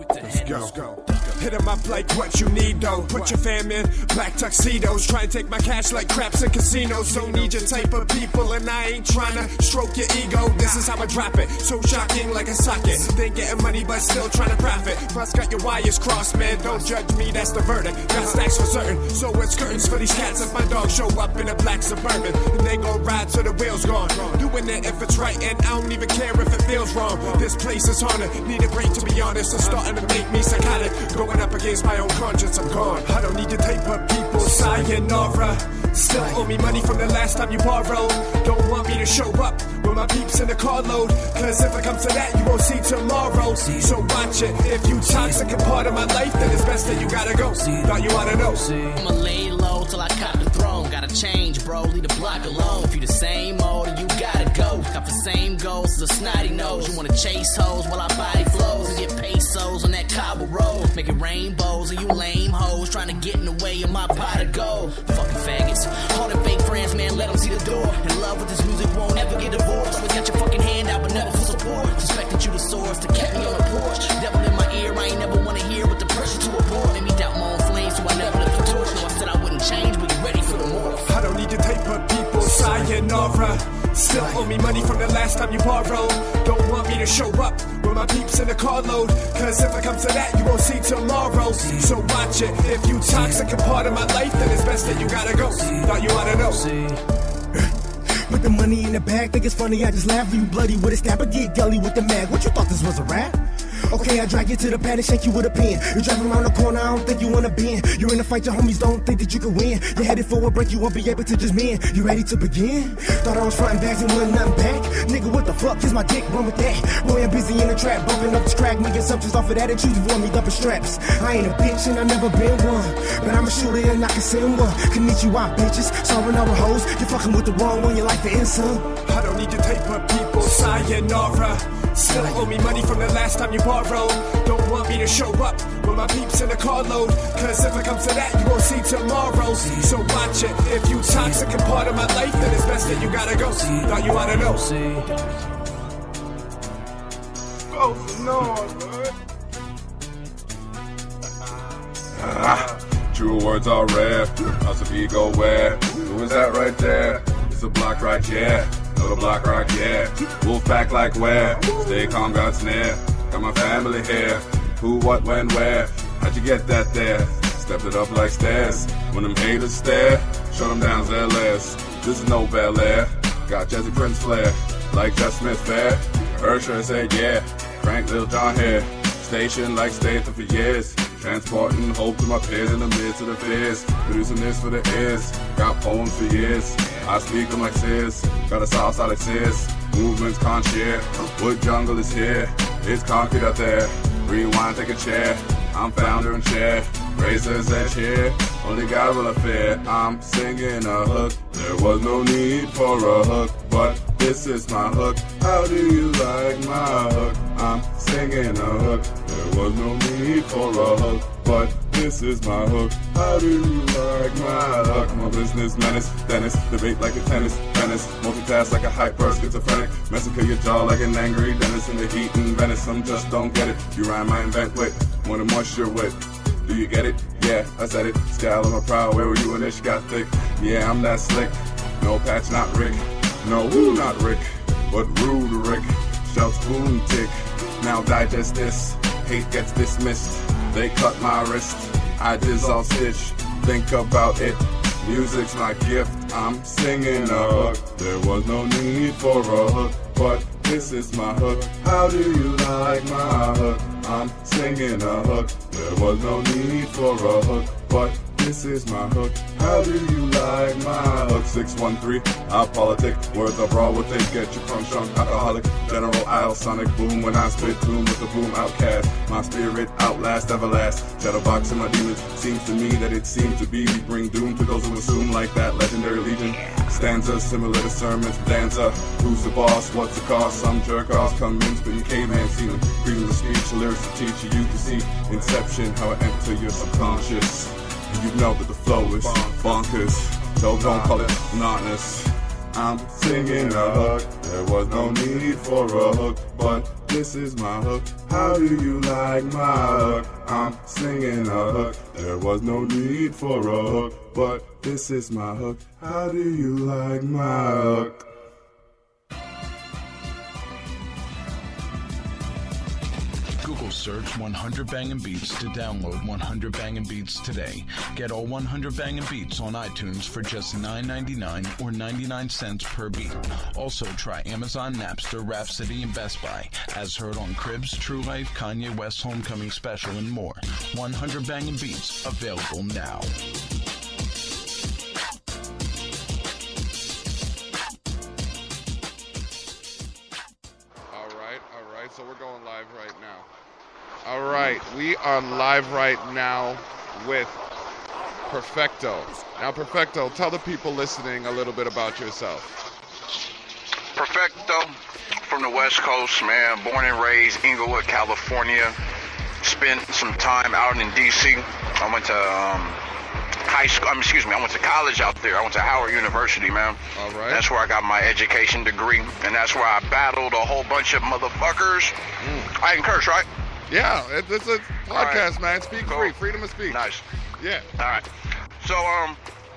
Let's go. Hit 'em up like what you need though. Put your fam in black tuxedos. Try and take my cash like craps in casinos. Don't need your type of people, and I ain't tryna stroke your ego. This is how I drop it. So shocking like a socket. They getting money but still trying to profit. Plus got your wires crossed, man. Don't judge me, that's the verdict. Got stacks for certain. So it's curtains for these cats. If my dogs show up in a black Suburban, and they gon' ride till the wheels gone. Doing it if it's right, and I don't even care if it feels wrong. This place is haunted. Need a break to be honest. It's starting to make me psychotic. Going up against my own conscience, I'm gone. I don't need your tape of people. Sayonara. Still owe me money from the last time you borrowed. Don't want me to show up with my peeps in the carload. Cause if it comes to that, you won't see tomorrow. So watch it. If you toxic and part of my life, then it's best that you gotta go. Thought you oughta know. I'ma lay low till I cop the throne. Gotta change, bro. Leave the block alone. If you the same old, then you gotta go. Got the same goals as a snotty nose. You wanna chase hoes while our body flows and get pesos on that cobble road. Making rainbows and you lame hoes trying to get in the way of my pot of gold. Fucking faggots. All them fake friends, man, let them see the door. In love with this music, won't ever get divorced. Always got your fucking hand out, but never for support. Suspected you the source to catch me on the porch. Devil in my ear, I ain't never wanna hear with the pressure to abort. Made me doubt my own flames, so I never left the torch. No, I said I wouldn't change, but you ready for the morph. I don't need your tape of people. Sayonara. Still owe me money from the last time you borrowed. Don't want me to show up with my peeps in the carload. Cause if it comes to that, you won't see tomorrow. So watch it. If you toxic and part of my life, then it's best that you gotta go. Thought you oughta know. Put the money in the bag, think it's funny, I just laugh. You bloody with a stab, I get gully with the mag. What you thought this was a rap? Okay, I drag you to the pad and shake you with a pen. You're driving around the corner, I don't think you wanna bend. You're in a fight, your homies don't think that you can win. You're headed for a break, you won't be able to just mend. You ready to begin? Thought I was frontin' bags and wasn't nothing back. Nigga, what the fuck? Here's my dick, run with that. Boy, I'm busy in the trap, bumping up this crack, making substance off of that and choose to avoid me dumping straps. I ain't a bitch and I never been one, but I'm a shooter and I can send one. Konnichiwa, bitches, sorry over hoes. You're fucking with the wrong one, your life to end, son. I don't need your tape of people. Sayonara. Still owe me money from the last time you borrowed. Don't want me to show up with my peeps in the carload. Cause if it comes to that, you won't see tomorrow. So watch it. If you toxic and part of my life, then it's best that you gotta go. Thought you wanna know. True words are rare. House of ego where? Who is that right there? It's a block right, yeah. Know the block rock, yeah. Wolf pack like where? Stay calm, God's near. Got my family here. Who, what, when, where? How'd you get that there? Stepped it up like stairs. When them haters stare, shut them down, ZLS. This is no Bel Air. Got Jazzy Prince flair. Like Jeff Smith fair. Ursher said yeah. Frank Lil John here. Station like Statham for years. Transporting hope to my peers in the midst of the fears. Producing this for the ears. Got poems for years. I speak them like Sears. Got a sauce like Sears. Movements can't share. Wood jungle is here. It's concrete out there. Rewind, take a chair. I'm founder and chair. Razors edge here. Only God will I fear. I'm singing a hook. There was no need for a hook, but this is my hook. How do you like my hook? I'm singing a hook. There was no need for a hook, but this is my hook. How do you like my hook? My business menace, Dennis, debate like a tennis, Venice, multitask like a hyper schizophrenic, massacre your jaw like an angry Dennis in the heat and Venice. Some just don't get it. You rhyme, I invent wit, wanna moisture wit. Do you get it? Yeah, I said it. Scowl on my proud. Where were you when ish got thick? Yeah, I'm that slick. No patch, not Rick. No, woo, not Rick. But rude Rick. Shouts boom tick. Now digest this. Hate gets dismissed. They cut my wrist. I dissolve stitch. Think about it. Music's my gift. I'm singing a hook. There was no need for a hook, but this is my hook. How do you like my hook? I'm singing a hook. There was no need for a hook, but this is my hook. How do you like my hook? 613, I politic. Words are raw, what they get you from drunk alcoholic. General Isle, sonic boom. When I spit tune with the boom outcast. My spirit outlast, everlast. Shadowbox in my demons. Seems to me that it seems to be. We bring doom to those who assume like that legendary legion. Stanza similar to sermons. Dancer, who's the boss? What's the cost? Some jerk offs come in, spitting caveman ceiling. Freedom of speech, lyrics to teach you to see. Inception, how I enter your subconscious. And you know that the flow is bonkers, so don't call it monotonous. I'm singing a hook. There was no need for a hook, but this is my hook. How do you like my hook? I'm singing a hook. There was no need for a hook, but this is my hook. How do you like my hook? Google search 100 Bangin' Beats to download 100 Bangin' Beats today. Get all 100 Bangin' Beats on iTunes for just $9.99 or 99 cents per beat. Also try Amazon, Napster, Rhapsody, and Best Buy. As heard on Cribs, True Life, Kanye West's Homecoming Special, and more. 100 Bangin' Beats, available now. All right, so we're going live right now. All right, we are live right now with Perfecto. Now, Perfecto, tell the people listening a little bit about yourself. Perfecto, from the West Coast, man. Born and raised Inglewood, California. Spent some time out in D.C. I went to I went to college out there. I went to Howard University, man. All right. That's where I got my education degree, and that's where I battled a whole bunch of motherfuckers. I can curse, right? Yeah, it's a podcast, right, man. Speak cool. Free, freedom of speech. Nice. Yeah. All right. So,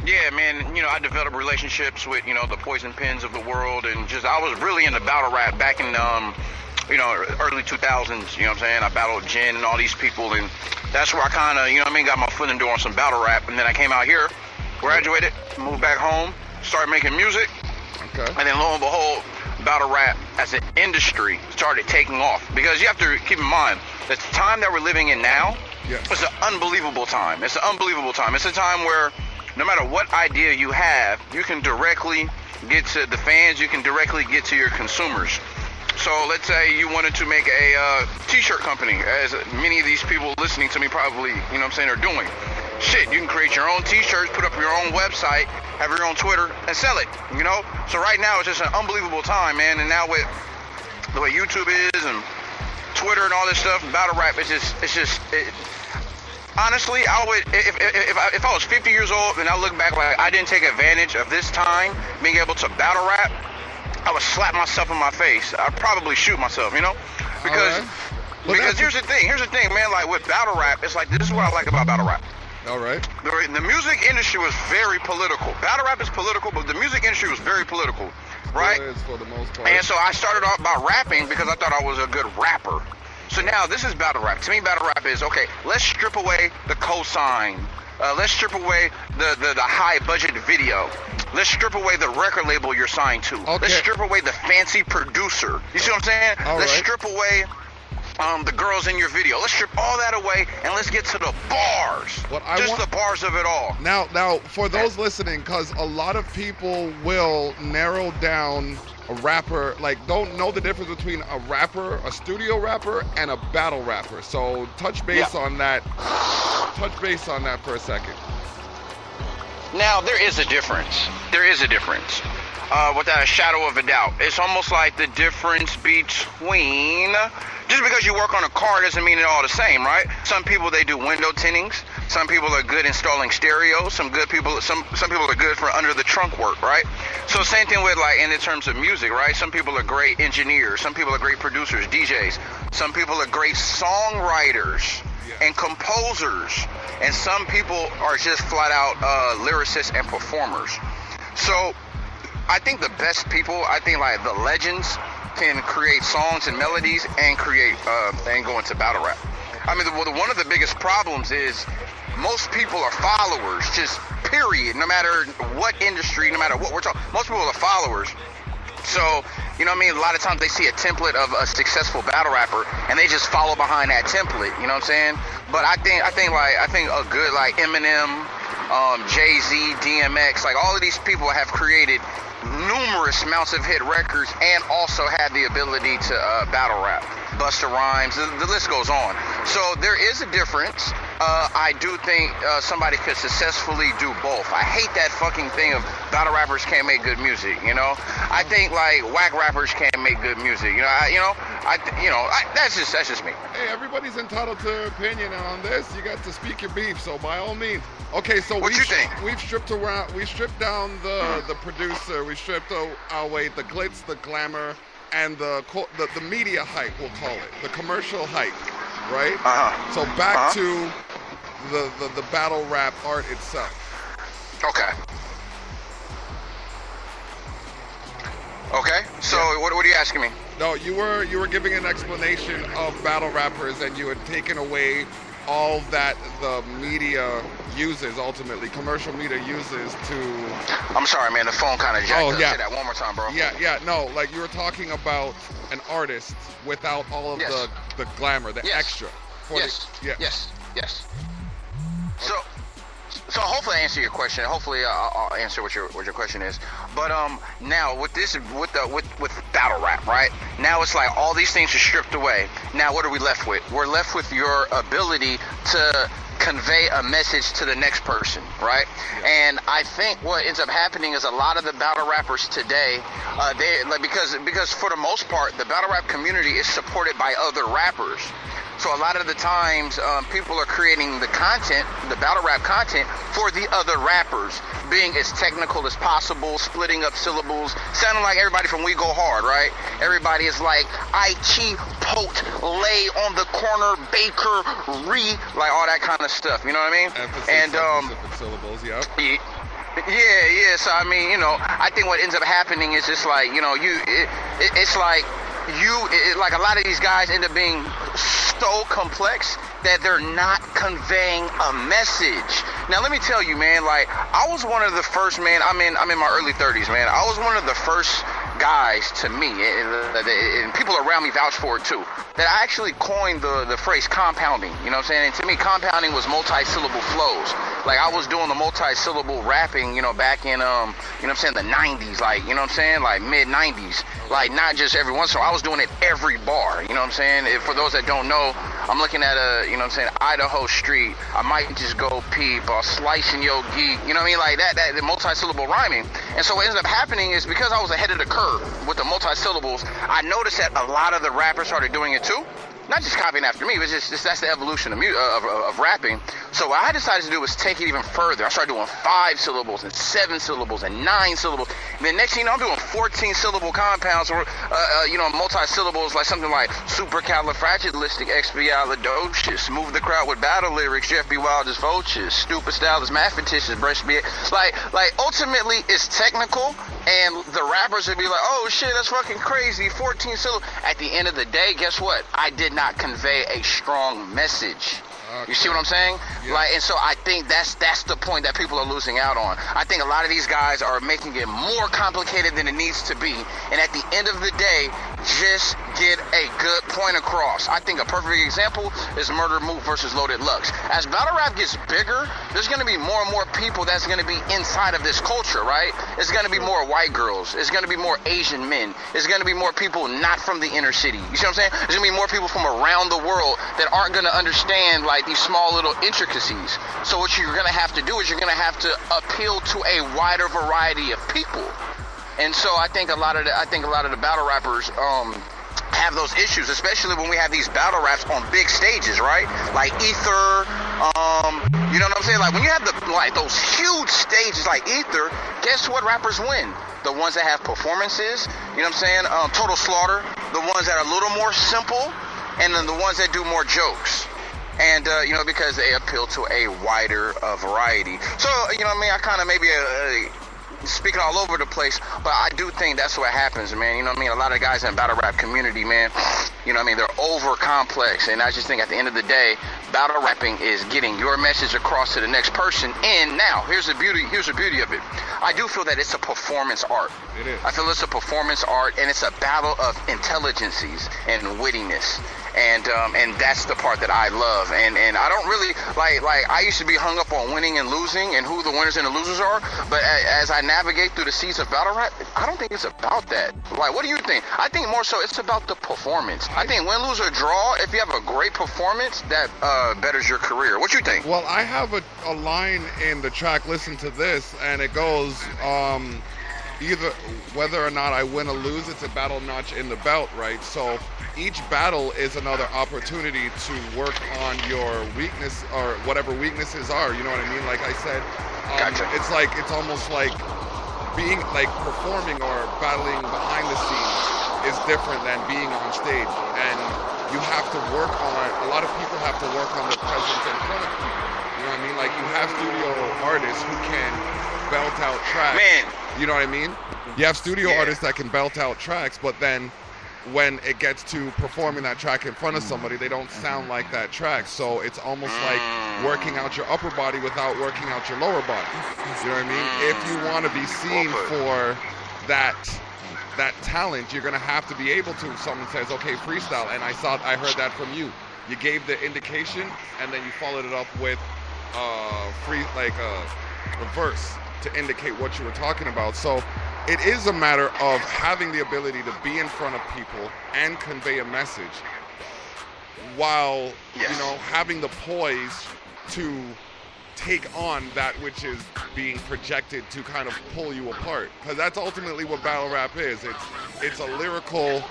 yeah, man, I developed relationships with, the Poison Pens of the world, and I was really into battle rap back in, early 2000s, you know what I'm saying? I battled Jen and all these people, and that's where I kind of, got my foot in the door on some battle rap, and then I came out here, graduated, moved back home, started making music, and then lo and behold, battle rap as an industry started taking off, because you have to keep in mind that the time that we're living in now, it's an unbelievable time. It's an unbelievable time. It's a time where no matter what idea you have, you can directly get to the fans, you can directly get to your consumers. So let's say you wanted to make a t-shirt company, as many of these people listening to me probably, are doing. Shit, you can create your own t-shirts, put up your own website, have your own Twitter, and sell it, So right now it's just an unbelievable time, man. And now with the way YouTube is and Twitter and all this stuff, battle rap is honestly, I would, if I was 50 years old and I look back like I didn't take advantage of this time being able to battle rap, I would slap myself in my face. I'd probably shoot myself, you know? Because here's the thing, man, like with battle rap, it's like, this is what I like about battle rap. All right. The music industry was very political. Battle rap is political, but the music industry was very political, right? It is for the most part. And so I started off by rapping because I thought I was a good rapper. So now this is battle rap. To me, battle rap is, okay, let's strip away the cosign. Let's strip away the high budget video. Let's strip away the record label you're signed to. Okay. Let's strip away the fancy producer. You see what I'm saying? Let's strip away the girls in your video. Let's strip all that away and let's get to the bars. The bars of it all. Now, for those listening, because a lot of people will narrow down a rapper, like don't know the difference between a rapper, a studio rapper, and a battle rapper. So touch base on that. Touch base on that for a second. Now, there is a difference. There is a difference. Without a shadow of a doubt. It's almost like the difference between, just because you work on a car doesn't mean it's all the same, right? Some people, they do window tintings. Some people are good installing stereos. Some people are good for under the trunk work, right? So same thing with like in terms of music, right? Some people are great engineers. Some people are great producers, DJs. Some people are great songwriters and composers. And some people are just flat out lyricists and performers. So I think the best people, I think like the legends, can create songs and melodies and create and go into battle rap. I mean, one of the biggest problems is most people are followers, just period. No matter what industry, no matter what we're talking, most people are followers. So, you know what I mean? A lot of times they see a template of a successful battle rapper and they just follow behind that template. You know what I'm saying? But I think a good like Eminem, Jay-Z, DMX, like all of these people have created numerous amounts of hit records and also had the ability to battle rap. Busta Rhymes, the list goes on. So there is a difference. I do think somebody could successfully do both. I hate that fucking thing of battle rappers can't make good music, you know? I think like whack rappers can't make good music, that's just me. Hey, everybody's entitled to opinion on this. You got to speak your beef, so by all means. Okay, so what you think? We've stripped down the producer, we stripped away the glitz, the glamour, and the media hype, we'll call it, the commercial hype, right? So back to the battle rap art itself. Okay. So what are you asking me? No, you were giving an explanation of battle rappers, and you had taken away all that the media uses, ultimately commercial media uses to. I'm sorry, man. The phone kind of jacked up. Say that one more time, bro. Yeah. No, like you were talking about an artist without all of the glamour, the extra. Yes. So hopefully I answer your question. Hopefully I'll answer what your question is. But now with battle rap, right? Now it's like all these things are stripped away. Now what are we left with? We're left with your ability to convey a message to the next person, right? And I think what ends up happening is a lot of the battle rappers today, because for the most part the battle rap community is supported by other rappers. So a lot of the times, people are creating the content, the battle rap content, for the other rappers, being as technical as possible, splitting up syllables, sounding like everybody from We Go Hard, right? Everybody is like, I chipote, lay on the corner, baker, like all that kind of stuff, you know what I mean? And specific syllables, yeah. Yeah, so I mean, I think what ends up happening is just like, it's like, like a lot of these guys end up being so complex that they're not conveying a message. Now let me tell you, man, like I was one of the first, man, I'm in my early 30s, man. I was one of the first guys to me, and people around me vouch for it too, that I actually coined the phrase compounding, you know what I'm saying? And to me, compounding was multi-syllable flows. Like I was doing the multi-syllable rapping, back in, the 90s, like, you know what I'm saying? Like mid-90s, like not just every once in a while. I was doing it every bar, you know what I'm saying? For those that don't know, I'm looking at Idaho Street. I might just go peep or slicing your geek. You know what I mean? Like that the multi-syllable rhyming. And so what ends up happening is because I was ahead of the curve with the multi-syllables, I noticed that a lot of the rappers started doing it too. Not just copying after me, but just that's the evolution of rapping. So what I decided to do was take it even further. I started doing 5 syllables and 7 syllables and 9 syllables. And then next thing you know, I'm doing 14 syllable compounds or multi-syllables, like something like supercalifragilisticexpialidocious, move the crowd with battle lyrics, Jeff B. Wild is vultures, stupid style is mathematicians, breast be like ultimately it's technical, and the rappers would be like, oh shit, that's fucking crazy, 14 syllables. At the end of the day, guess what? I did not convey a strong message. Okay. You see what I'm saying? Yeah. And so I think that's the point that people are losing out on. I think a lot of these guys are making it more complicated than it needs to be. And at the end of the day, just get a good point across. I think a perfect example is Murder Mook versus Loaded Lux. As battle rap gets bigger, there's going to be more and more people that's going to be inside of this culture, right? It's going to be more white girls. It's going to be more Asian men. It's going to be more people not from the inner city. You see what I'm saying? There's going to be more people from around the world that aren't going to understand these small little intricacies. So what you're going to have to do is you're going to have to appeal to a wider variety of people. And so I think a lot of the battle rappers have those issues, especially when we have these battle raps on big stages, right? Like Ether, you know what I'm saying? Like when you have those huge stages like Ether, guess what rappers win? The ones that have performances, you know what I'm saying? Total Slaughter, the ones that are a little more simple, and then the ones that do more jokes. And, because they appeal to a wider variety. So, you know what I mean? I kind of maybe speaking all over the place, but I do think that's what happens, man. You know what I mean? A lot of guys in the battle rap community, man, you know what I mean? They're over complex. And I just think at the end of the day, battle rapping is getting your message across to the next person. And now, here's the beauty of it. I do feel that it's a performance art. It is. I feel it's a performance art, and it's a battle of intelligences and wittiness. And that's the part that I love. And I don't really, like I used to be hung up on winning and losing and who the winners and the losers are. But as I navigate through the seas of battle rap, I don't think it's about that. Like, what do you think? I think more so it's about the performance. I think win, lose, or draw, if you have a great performance, that betters your career. What you think? Well, I have a line in the track, Listen to This, and it goes, either whether or not I win or lose, it's a battle notch in the belt, right? So each battle is another opportunity to work on your weakness or whatever weaknesses are, you know what I mean? Like I said, Gotcha. it's almost like being performing or battling behind the scenes is different than being on stage, and you have to work on, a lot of people have to work on the presence in front of people, you know what I mean? Like you have studio artists who can belt out tracks. Man. You know what I mean? You have studio artists that can belt out tracks, but then when it gets to performing that track in front of somebody, they don't sound like that track. So it's almost like working out your upper body without working out your lower body. You know what I mean? If you want to be seen for that talent, you're going to have to be able to. If someone says, okay, freestyle, and I heard that from you. You gave the indication, and then you followed it up with a verse to indicate what you were talking about. So it is a matter of having the ability to be in front of people and convey a message while, having the poise to take on that which is being projected to kind of pull you apart. Because that's ultimately what battle rap is. It's a lyrical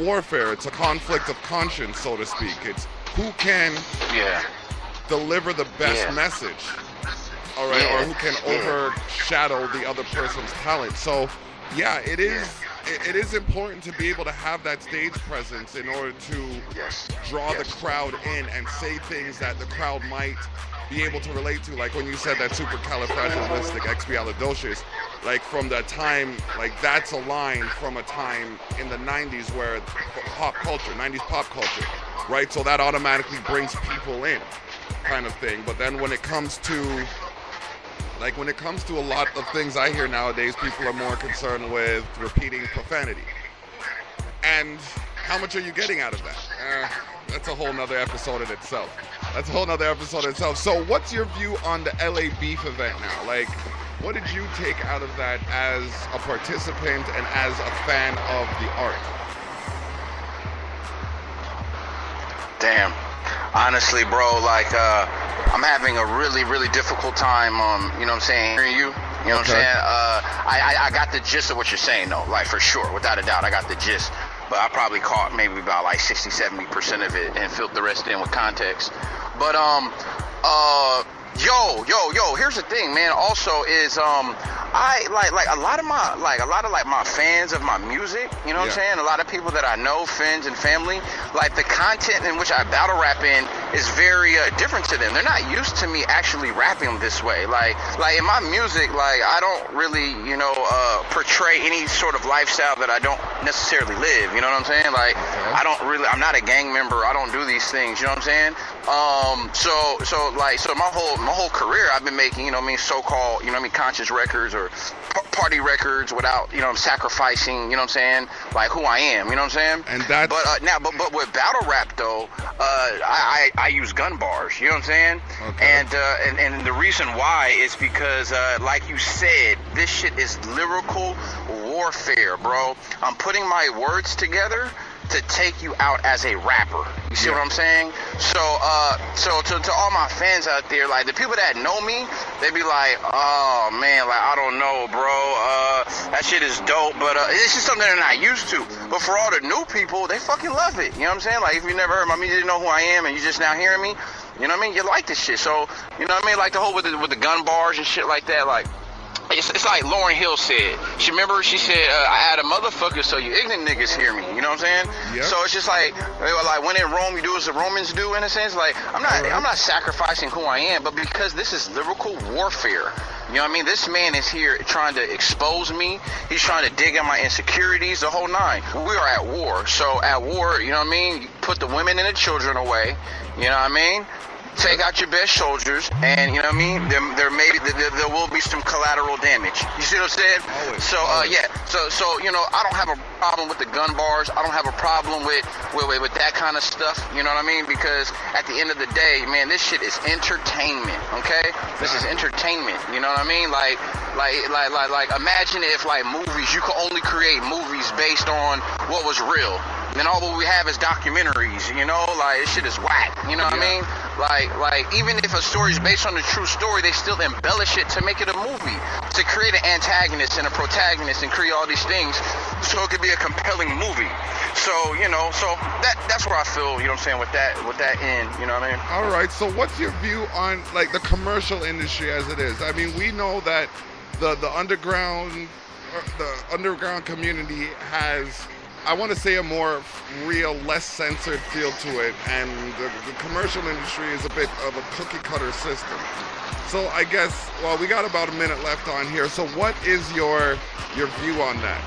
warfare. It's a conflict of conscience, so to speak. It's who can deliver the best message. All right, or who can overshadow the other person's talent. So, it is important to be able to have that stage presence in order to draw the crowd in and say things that the crowd might be able to relate to. Like when you said that supercalifragilisticexpialidocious, like from the time, like that's a line from a time in the 90s where pop culture, 90s pop culture, right? So that automatically brings people in, kind of thing. But then when it comes to a lot of things I hear nowadays, people are more concerned with repeating profanity. And how much are you getting out of that? That's a whole nother episode in itself. So what's your view on the LA Beef event now? Like, what did you take out of that as a participant and as a fan of the art? Damn. Honestly, bro, like, I'm having a really, really difficult time, you know what I'm saying, hearing you. You know what I'm saying? I got the gist of what you're saying, though, like, for sure, without a doubt, I got the gist. But I probably caught maybe about like 60-70% of it and filled the rest in with context. But yo, here's the thing, man. Also, is I like a lot of my fans of my music. You know what I'm saying? A lot of people that I know, friends and family. Like the content in which I battle rap in is very different to them. They're not used to me actually rapping this way. Like in my music, like I don't really, portray any sort of lifestyle that I don't necessarily live. You know what I'm saying? Like I'm not a gang member. I don't do these things. You know what I'm saying? So my whole career I've been making, so-called, conscious records or party records without, sacrificing, like who I am, you know what I'm saying? And that's... But with battle rap though, I use gun bars, you know what I'm saying? Okay. And the reason why is because, like you said, this shit is lyrical warfare, bro. I'm putting my words together to take you out as a rapper. You see what I'm saying? So to all my fans out there, like the people that know me, they be like, oh man, like I don't know, bro. That shit is dope, but it's just something they're not used to. But for all the new people, they fucking love it. You know what I'm saying? Like if you never heard my music, you know who I am, and you just now hearing me, you know what I mean? You like this shit. So you know what I mean? Like the whole with the gun bars and shit like that, like. It's like Lauryn Hill said. She said, I had a motherfucker so you ignorant niggas hear me. You know what I'm saying? Yep. So it's just like when in Rome you do as the Romans do, in a sense. Like I'm not sacrificing who I am, but because this is lyrical warfare. You know what I mean? This man is here trying to expose me. He's trying to dig at my insecurities, the whole nine. We are at war. So at war, you know what I mean? You put the women and the children away. You know what I mean? Take out your best soldiers, and you know what I mean. There will be some collateral damage. You see what I'm saying? Always. So So I don't have a problem with the gun bars. I don't have a problem with that kind of stuff. You know what I mean? Because at the end of the day, man, this shit is entertainment. Okay, this is entertainment. You know what I mean? Like imagine if like movies, you could only create movies based on what was real. Then all we have is documentaries, like this shit is whack, you know what I mean? Like even if a story is based on a true story, they still embellish it to make it a movie, to create an antagonist and a protagonist and create all these things so it could be a compelling movie. So, so that's where I feel, you know what I'm saying, with that end, you know what I mean? All right, so what's your view on like the commercial industry as it is? I mean, we know that the underground community has, I want to say, a more real, less censored feel to it, and the commercial industry is a bit of a cookie-cutter system. So I guess, well, we got about a minute left on here, so what is your view on that?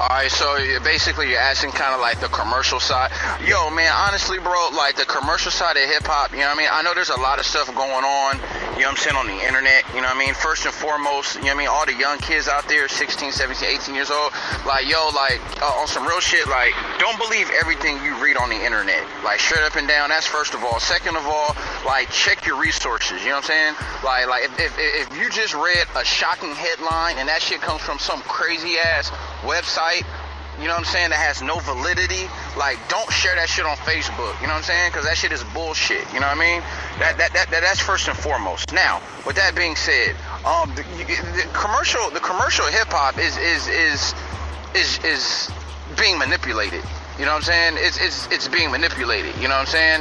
All right, so basically you're asking kind of like the commercial side. Yo, man, honestly, bro, like the commercial side of hip-hop, you know what I mean? I know there's a lot of stuff going on, you know what I'm saying, on the internet, you know what I mean? First and foremost, you know what I mean, all the young kids out there, 16, 17, 18 years old, like, yo, like, on some real shit, like, don't believe everything you read on the internet. Like, straight up and down, that's first of all. Second of all, like, check your resources, you know what I'm saying? Like if you just read a shocking headline and that shit comes from some crazy-ass website, you know what I'm saying, that has no validity, like, don't share that shit on Facebook, you know what I'm saying, because that shit is bullshit, you know what I mean? That's first and foremost. Now, with that being said, the commercial hip-hop is being manipulated. You know what I'm saying? It's being manipulated. You know what I'm saying?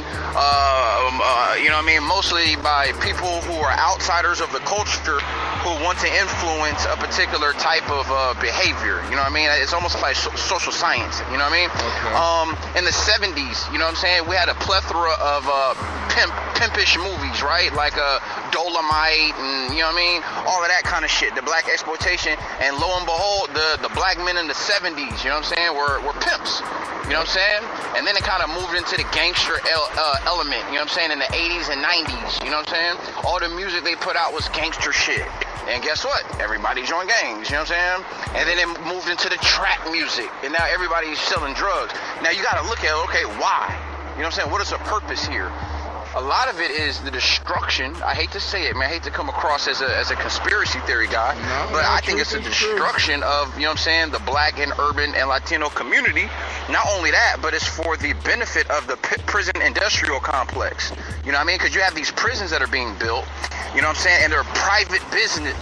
You know what I mean? Mostly by people who are outsiders of the culture who want to influence a particular type of behavior. You know what I mean? It's almost like social science. You know what I mean? Okay. In the 70s, you know what I'm saying? We had a plethora of pimpish movies, right? Like Dolomite and, you know what I mean? All of that kind of shit. The black exploitation. And lo and behold, the black men in the 70s, you know what I'm saying, were pimps. You know what I'm saying? And then it kind of moved into the gangster element, you know what I'm saying, in the 80s and 90s, you know what I'm saying? All the music they put out was gangster shit. And guess what? Everybody joined gangs, you know what I'm saying? And then it moved into the trap music, and now everybody's selling drugs. Now you got to look at, okay, why? You know what I'm saying? What is the purpose here? a lot of it is the destruction. I hate to say it, man. I hate to come across as a conspiracy theory guy, but I think it's a destruction of, you know what I'm saying, the black and urban and Latino community. Not only that, but it's for the benefit of the prison industrial complex. You know what I mean? Because you have these prisons that are being built, you know what I'm saying, and they're private businesses.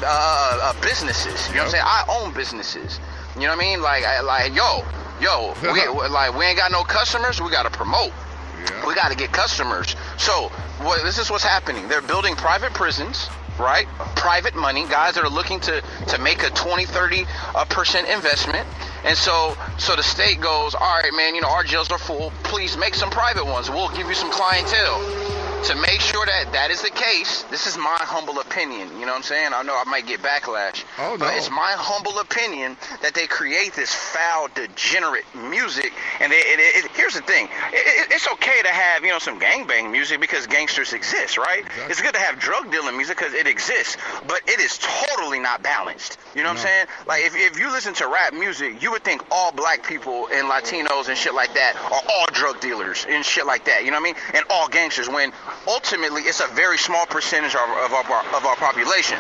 You know what I'm saying? I own businesses. You know what I mean? We ain't got no customers. We got to promote. Yeah. We got to get customers. So this is what's happening. They're building private prisons, right? Private money, guys that are looking to make a 20-30% investment. And so the state goes, all right, man, you know, our jails are full. Please make some private ones. We'll give you some clientele. To make sure that is the case, this is my humble opinion. You know what I'm saying? I know I might get backlash. Oh, no. But it's my humble opinion that they create this foul, degenerate music. And here's the thing. It's okay to have, you know, some gangbang music because gangsters exist, right? Exactly. It's good to have drug dealing music because it exists. But it is totally not balanced. You know what I'm saying? Like, if you listen to rap music, you would think all black people and Latinos and shit like that are all drug dealers and shit like that. You know what I mean? And all gangsters, when ultimately it's a very small percentage of our population.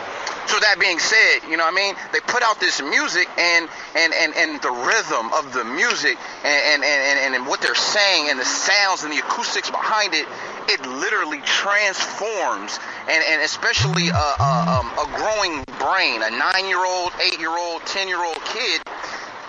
So that being said, you know what I mean, they put out this music and the rhythm of the music and what they're saying and the sounds and the acoustics behind it, it literally transforms and especially a growing brain, a 9-year-old, 8-year-old, 10-year-old kid.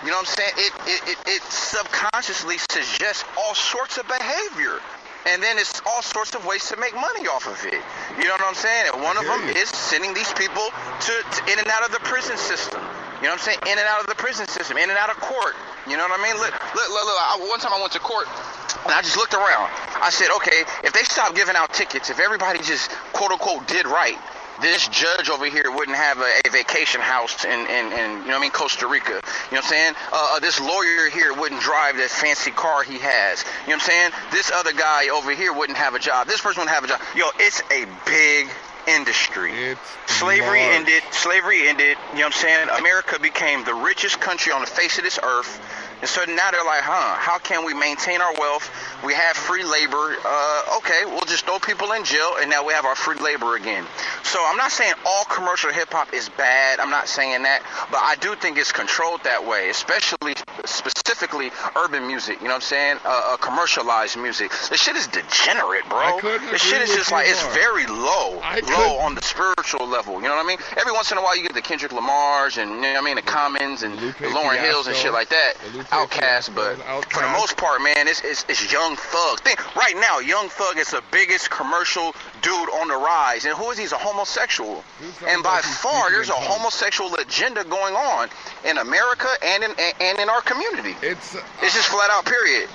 You know what I'm saying? It subconsciously suggests all sorts of behavior. And then it's all sorts of ways to make money off of it. You know what I'm saying? And one of them is sending these people to in and out of the prison system. You know what I'm saying? In and out of the prison system, in and out of court. You know what I mean? Look. One time I went to court, and I just looked around. I said, okay, if they stop giving out tickets, if everybody just, quote unquote, did right, this judge over here wouldn't have a vacation house in you know what I mean, Costa Rica. You know what I'm saying? This lawyer here wouldn't drive that fancy car he has. You know what I'm saying? This other guy over here wouldn't have a job. This person wouldn't have a job. Yo, it's a big industry. Slavery ended. You know what I'm saying? America became the richest country on the face of this earth. And so now they're like, how can we maintain our wealth? We have free labor. Okay, we'll just throw people in jail, and now we have our free labor again. So I'm not saying all commercial hip-hop is bad. I'm not saying that. But I do think it's controlled that way, specifically urban music. You know what I'm saying? Commercialized music. This shit is degenerate, bro. This shit is just like, it's very low on the spiritual level. You know what I mean? Every once in a while you get the Kendrick Lamars and, you know what I mean, the Commons and the Lauryn Hills and shit like that. Outcast, but for the most part, man, it's Young Thug. Right now, Young Thug is the biggest commercial dude on the rise, and who is he? He's a homosexual, and by far, there's a homosexual agenda going on in America and in our community. It's just flat out, period.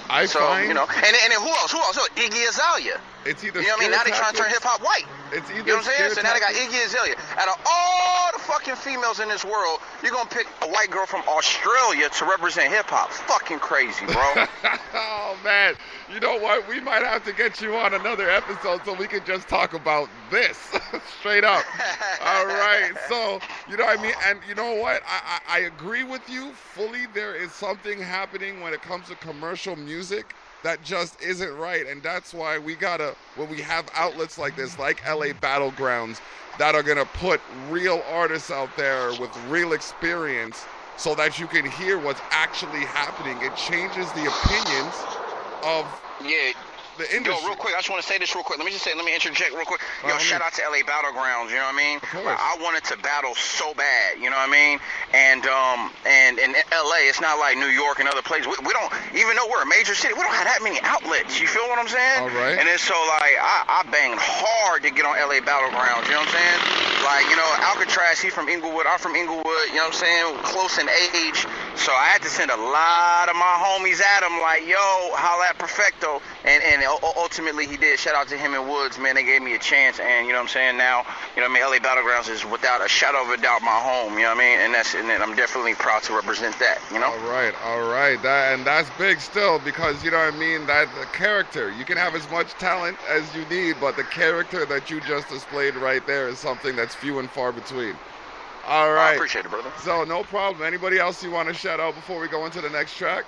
You know, and then who else? Iggy Azalea. It's either, you know what I mean? Now they trying to turn hip hop white. It's either, you know what I'm saying? So now they got Iggy Azalea. Out of all the fucking females in this world, you're gonna pick a white girl from Australia to represent hip hop. Fucking crazy, bro. Oh man, you know what? We might have to get you on another episode so we can just talk about this straight up. All right. So you know what I mean? And you know what? I agree with you fully. There is something happening when it comes to commercial music that just isn't right, and that's why we gotta, when we have outlets like this, like LA Battlegrounds, that are gonna put real artists out there with real experience so that you can hear what's actually happening. It changes the opinions of the industry. Yo, real quick, I just want to say this real quick. Let me interject real quick. Yo, shout out to LA Battlegrounds, you know what I mean? Like, I wanted to battle so bad, you know what I mean? And in LA, it's not like New York and other places. We don't, even though we're a major city, we don't have that many outlets. You feel what I'm saying? All right. And then so, like, I banged hard to get on LA Battlegrounds, you know what I'm saying? Like, you know, Alcatraz, he's from Inglewood, I'm from Inglewood, you know what I'm saying? Close in age. So I had to send a lot of my homies at him, like, yo, holla at Perfecto. And ultimately he did. Shout out to him and Woods, man. They gave me a chance, and you know what I'm saying? Now, you know what I mean, LA Battlegrounds is without a shadow of a doubt my home, you know what I mean? And I'm definitely proud to represent that, you know? All right. That's big still, because you know what I mean, that the character, you can have as much talent as you need, but the character that you just displayed right there is something that's few and far between. All right. I appreciate it, brother. So no problem. Anybody else you want to shout out before we go into the next track?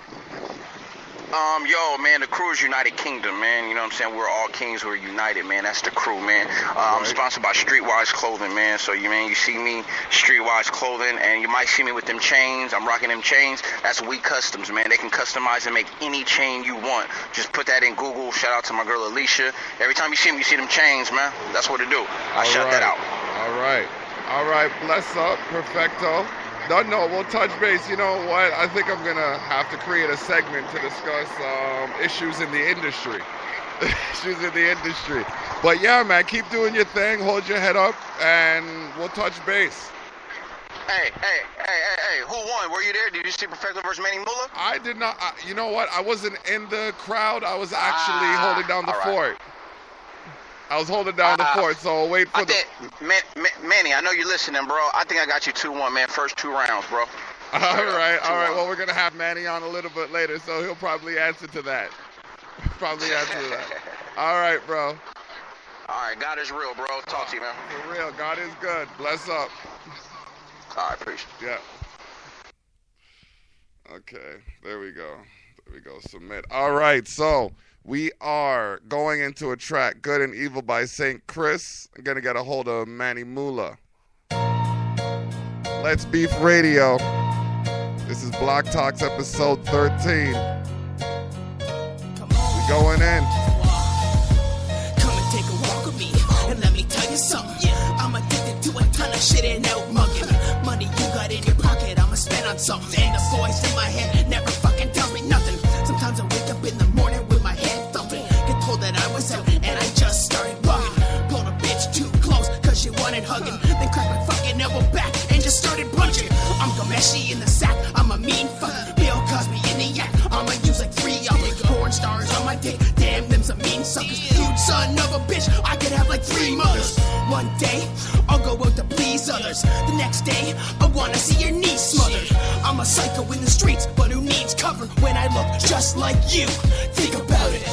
Yo, man, the crew is United Kingdom, man. You know what I'm saying? We're all kings. We're united, man. That's the crew, man. I'm sponsored by Streetwise Clothing, man. So, you see me, Streetwise Clothing, and you might see me with them chains. I'm rocking them chains. That's We Customs, man. They can customize and make any chain you want. Just put that in Google. Shout out to my girl Alicia. Every time you see them, you see them chains, man. That's what to do. I shout that out. All right. Bless up. Perfecto. No, we'll touch base. You know what? I think I'm going to have to create a segment to discuss issues in the industry. But yeah, man, keep doing your thing. Hold your head up, and we'll touch base. Hey, who won? Were you there? Did you see Perfecto versus Manny Mula? I did not. You know what? I wasn't in the crowd. I was actually holding down the fort. I was holding down the fort, so I'll wait for Manny, I know you're listening, bro. I think I got you 2-1, man. First 2 rounds, bro. All right. Well, we're going to have Manny on a little bit later, so he'll probably answer to that. All right, bro. All right, God is real, bro. Talk to you, man. For real, God is good. Bless up. All right, appreciate it. Yeah. Okay, there we go. Submit. All right, so we are going into a track, Good and Evil by St. Chris. I'm going to get a hold of Manny Mula. Let's Beef Radio. This is Block Talks episode 13. We going in. Come and take a walk with me, and let me tell you something. I'm addicted to a ton of shit and out mugging. Money you got in your pocket, I'ma spend on something. And the voice in my head never fucking tells me nothing. Sometimes I wake up in the morning with my head thumping. Get told that I was out and I just started bugging. Pulled a bitch too close cause she wanted hugging. Then cracked my fucking elbow back and just started punching. I'm Gameshi in the sack, I'm a mean fuck. Bill Cosby in the yak, I'ma use like 3 others. Porn stars on my dick, damn them some mean suckers. Huge son of a bitch, I could have like 3 mothers. One day, I'll go out to please others. The next day, I wanna see your niece smothered. I'm a psycho in the streets, but who needs cover when I look just like you? Think about it.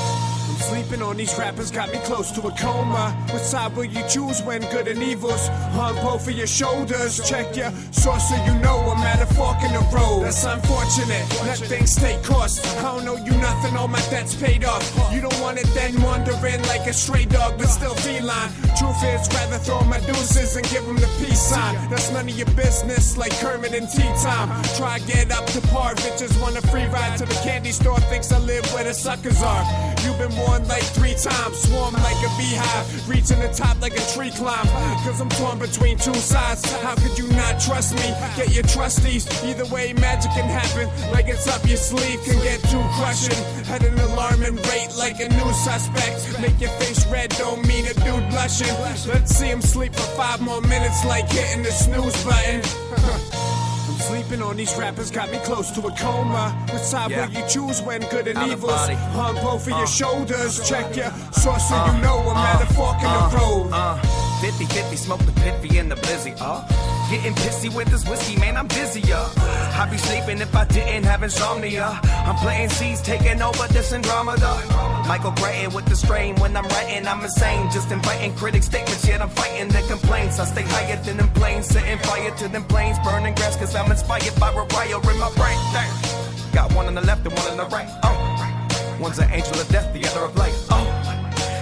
Sleeping on these rappers got me close to a coma. Which side will you choose when good and evil's on both of your shoulders? Check your source so you know I'm at a fork in the road. That's unfortunate, let things stay course. I don't know you nothing, all my debts paid off. You don't want it then wandering like a stray dog, but still feline. Truth is, rather throw my deuces and give them the peace sign. That's none of your business, like Kermit and tea time. Try get up to par, bitches want a free ride to the candy store. Thinks I live where the suckers are. You've been warned like 3 times, swarm like a beehive, reaching the top like a tree climb. Cause I'm torn between 2 sides. How could you not trust me? Get your trusties. Either way, magic can happen. Like it's up your sleeve, can get too crushing. At an alarming rate like a new suspect. Make your face red, don't mean a dude blushing. Let's see him sleep for 5 more minutes like hitting the snooze button. Sleeping on these rappers got me close to a coma. Which side will you choose when good and evil's on both of your shoulders? Check your source so you know I'm at a fork in the road. 50-50, smoke the piffy and the blizzy. Getting pissy with this whiskey, man, I'm busy, I'd be sleeping if I didn't have insomnia. I'm planting seeds, taking over this Andromeda. Michael Gray with the strain when I'm writing, I'm insane. Just inviting critics' statements, yet I'm fighting their complaints. I stay higher than them planes, setting fire to them planes, burning grass, cause I'm inspired by Mariah in my brain. Got one on the left and one on the right. One's an angel of death, the other of light.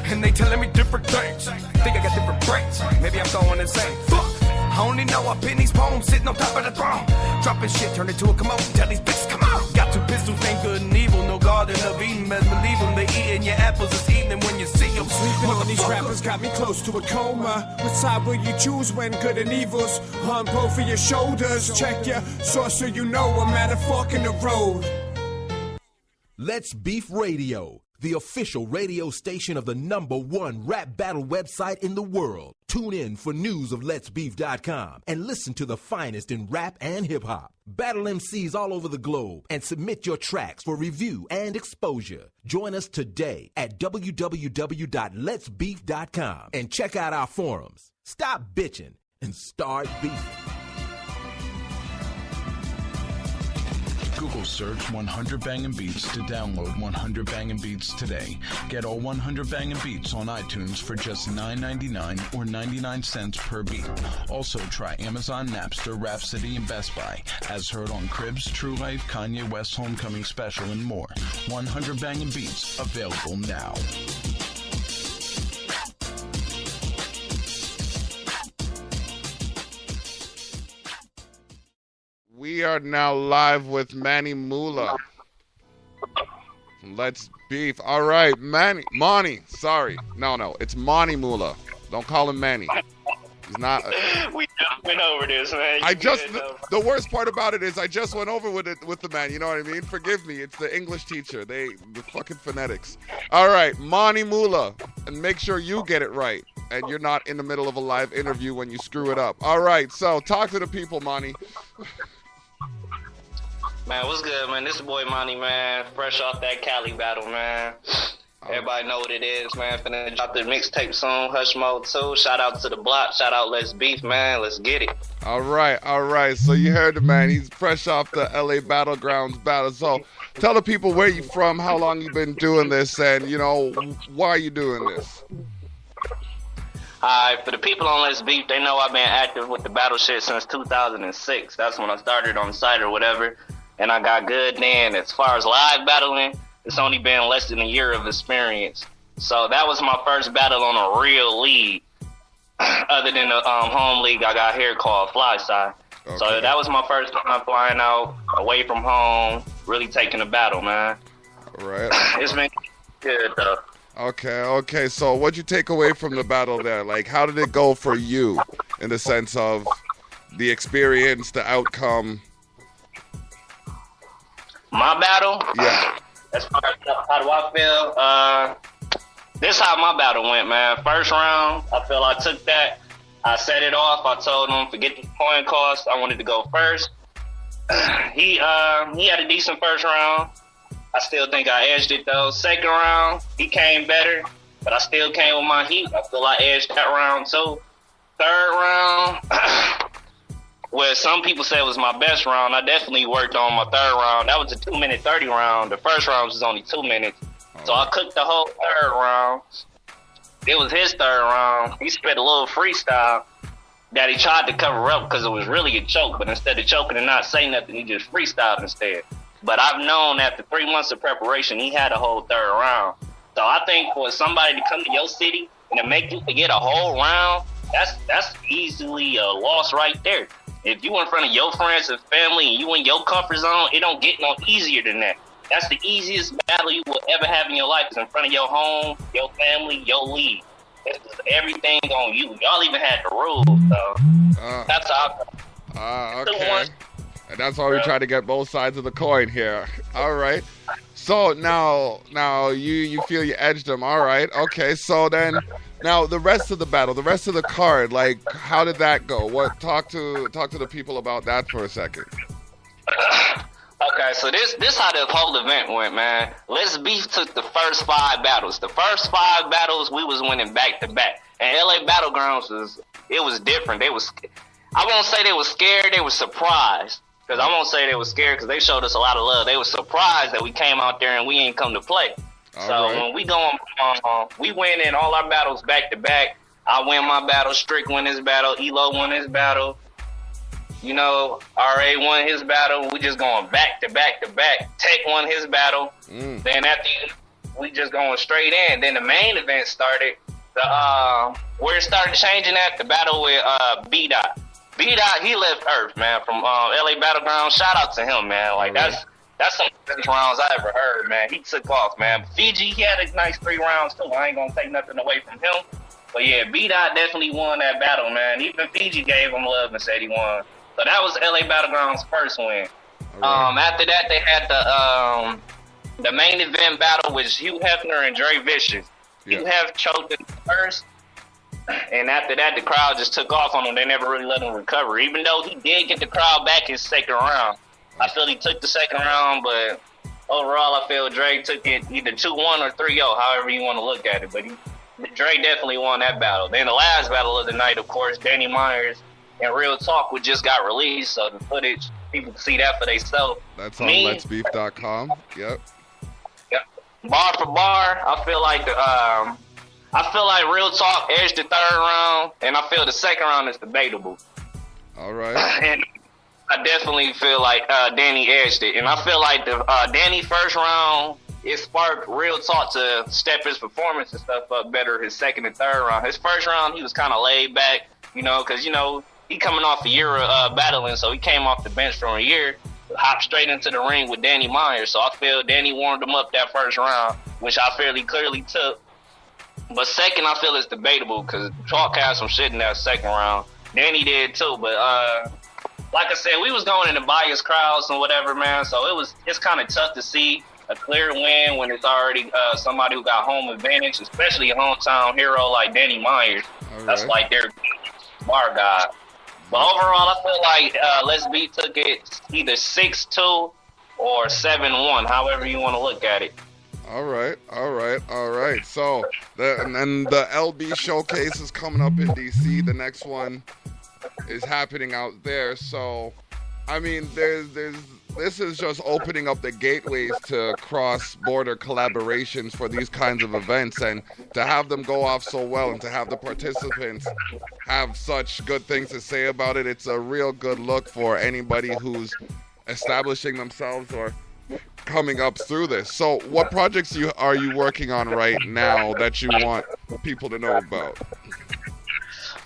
And they telling me different things. Think I got different brains. Maybe I'm going insane. Fuck. I only know I pen these poems sitting on top of the throne. Dropping shit, turn it to a commotion. Tell these bitches, come on. Got 2 pistols, ain't good and evil. No garden of Eden, best believe them. They eating your apples this evening when you see them. Sleeping on these rappers got me close to a coma. Which side will you choose when good and evil's on both of your shoulders? Check your source so you know I'm at a fork in the road. Let's Beef Radio, the official radio station of the #1 rap battle website in the world. Tune in for news of letsbeef.com and listen to the finest in rap and hip-hop. Battle MCs all over the globe and submit your tracks for review and exposure. Join us today at www.letsbeef.com and check out our forums. Stop bitching and start beefing. Google search 100 Bangin' Beats to download 100 Bangin' Beats today. Get all 100 Bangin' Beats on iTunes for just $9.99 or 99 cents per beat. Also try Amazon, Napster, Rhapsody, and Best Buy. As heard on Cribs, True Life, Kanye West Homecoming Special, and more. 100 Bangin' Beats, available now. We are now live with Manny Mula. Let's beef. All right, Monty. Sorry. No, it's Monty Mula. Don't call him Manny. He's not. We just went over this, man. The worst part about it is I just went over with the man. You know what I mean? Forgive me. It's the English teacher. The fucking phonetics. All right, Monty Mula, and make sure you get it right, and you're not in the middle of a live interview when you screw it up. All right, so talk to the people, Monty. Man, what's good, man? This is boy Monty, man. Fresh off that Cali battle, man. Everybody know what it is, man. Finna drop the mixtape soon, Hush Mode 2. Shout out to the block. Shout out Let's Beef, man. Let's get it. All right. So you heard the man. He's fresh off the LA Battlegrounds battle. So tell the people where you from, how long you been doing this, and, you know, why are you doing this? Alright, for the people on Let's Beef, they know I've been active with the battle shit since 2006. That's when I started on the site or whatever. And I got good then. As far as live battling, it's only been less than a year of experience. So that was my first battle on a real league. Other than the home league I got here called Fly Side. Okay. So that was my first time flying out, away from home, really taking the battle, man. All right. It's been good, though. Okay. So what'd you take away from the battle there? Like, how did it go for you in the sense of the experience, the outcome? My battle? Yeah. As far as how do I feel? This is how my battle went, man. First round, I feel I took that. I set it off. I told him, forget the coin cost. I wanted to go first. He had a decent first round. I still think I edged it, though. Second round, he came better, but I still came with my heat. I feel I edged that round, too. Third round, where some people say it was my best round, I definitely worked on my third round. That was a 2-minute 30 round. The first round was only 2 minutes. So I cooked the whole third round. It was his third round. He spit a little freestyle that he tried to cover up because it was really a choke. But instead of choking and not saying nothing, he just freestyled instead. But I've known after 3 months of preparation, he had a whole third round. So I think for somebody to come to your city and to make you forget a whole round, that's easily a loss right there. If you in front of your friends and family and you in your comfort zone, it don't get no easier than that. That's the easiest battle you will ever have in your life is in front of your home, your family, your league. It's just everything on you. Y'all even had the rules, so that's how. Okay. And that's why we try to get both sides of the coin here. All right. So now you feel you edged them. All right. Okay. So then now the rest of the battle, the rest of the card, like how did that go? Talk to the people about that for a second. Okay, so this how the whole event went, man. Let's Beef took the first 5 battles. The first 5 battles we was winning back to back. And LA Battlegrounds was different. I won't say they was scared, they was surprised. Because I won't say they was scared because they showed us a lot of love. They was surprised that we came out there and we ain't come to play. When we go on, we win in all our battles back to back. I win my battle, Strick won his battle, Elo won his battle. You know, RA won his battle. We just going back to back to back. Tech won his battle. Then after we just going straight in. Then the main event started. Where it started changing at the battle with B-Dot. B-Dot, he left Earth, man, from LA Battleground. Shout out to him, man. Like that's some of the best rounds I ever heard, man. He took off, man. Fiji, he had a nice 3 rounds too. I ain't gonna take nothing away from him. But yeah, B-Dot definitely won that battle, man. Even Fiji gave him love and said he won. So that was LA Battleground's first win. After that, they had the main event battle with Hugh Hefner and Dre Vicious. Hugh Hef choked in first, and after that, the crowd just took off on him. They never really let him recover, even though he did get the crowd back his second round. I feel he took the second round, but overall, I feel Dre took it either 2-1 or 3-0, however you want to look at it. But Dre definitely won that battle. Then the last battle of the night, of course, Danny Myers and Real Talk, which just got released, so the footage, people can see that for themselves. That's on letsbeef.com. Yep. Bar for bar, I feel like Real Talk edged the third round, and I feel the second round is debatable. All right. And I definitely feel like Danny edged it, and I feel like the Danny first round, it sparked Real Talk to step his performance and stuff up better his second and third round. His first round, he was kind of laid back, because, he coming off a year of battling, so he came off the bench for a year, hopped straight into the ring with Danny Myers. So I feel Danny warmed him up that first round, which I fairly clearly took. But second, I feel it's debatable because Talk had some shit in that second round. Danny did too, but like I said, we was going into biased crowds and whatever, man. So it's kind of tough to see a clear win when it's already somebody who got home advantage, especially a hometown hero like Danny Myers. Right. That's like their bar guy. But overall, I feel like Let's Beat took it either 6-2 or 7-1, however you want to look at it. All right. So the LB showcase is coming up in DC. The next one is happening out there. So, I mean, this is just opening up the gateways to cross-border collaborations for these kinds of events, and to have them go off so well and to have the participants have such good things to say about it, it's a real good look for anybody who's establishing themselves or coming up through this. So what projects are you working on right now that you want people to know about?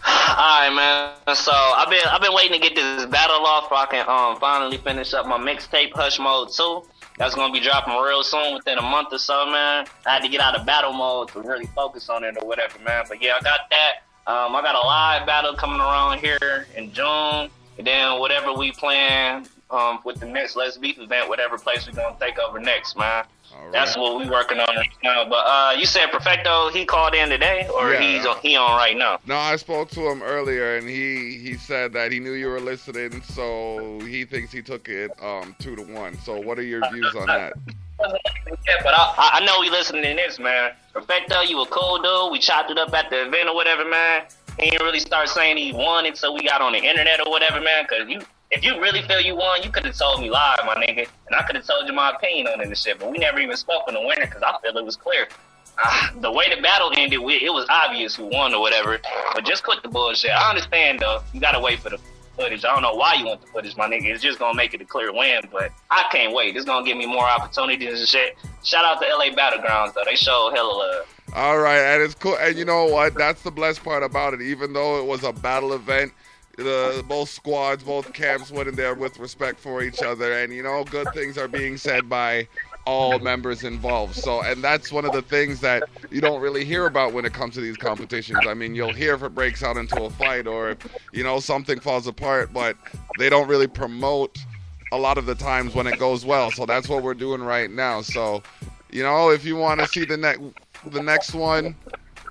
Alright, man. So I've been waiting to get this battle off so I can finally finish up my mixtape Hush Mode 2. That's gonna be dropping real soon, within a month or so, man. I had to get out of battle mode to really focus on it or whatever, man. But yeah, I got that. I got a live battle coming around here in June, and then whatever we plan with the next Let's Beef event, whatever place we're gonna take over next, man. Right. That's what we working on right now. But you said Perfecto, he called in today, or he on right now? No, I spoke to him earlier, and he said that he knew you were listening, so he thinks he took it 2-1. So what are your views on that? Yeah, but I know he listening to this, man. Perfecto, you a cool dude. We chopped it up at the event or whatever, man. He didn't really start saying he won until we got on the internet or whatever, man, because if you really feel you won, you could have told me live, my nigga, and I could have told you my opinion on it and shit, but we never even spoke on the winner because I feel it was clear. The way the battle ended, it was obvious who won or whatever, but just quit the bullshit. I understand, though. You got to wait for the footage. I don't know why you want the footage, my nigga. It's just going to make it a clear win, but I can't wait. It's going to give me more opportunities and shit. Shout out to LA Battlegrounds, though. They showed hella love. All right, and it's cool. And you know what? That's the blessed part about it. Even though it was a battle event, both squads, both camps went in there with respect for each other, and good things are being said by all members involved. So, and that's one of the things that you don't really hear about when it comes to these competitions. I mean, you'll hear if it breaks out into a fight or if something falls apart, but they don't really promote a lot of the times when it goes well. So that's what we're doing right now. So, if you want to see the next one,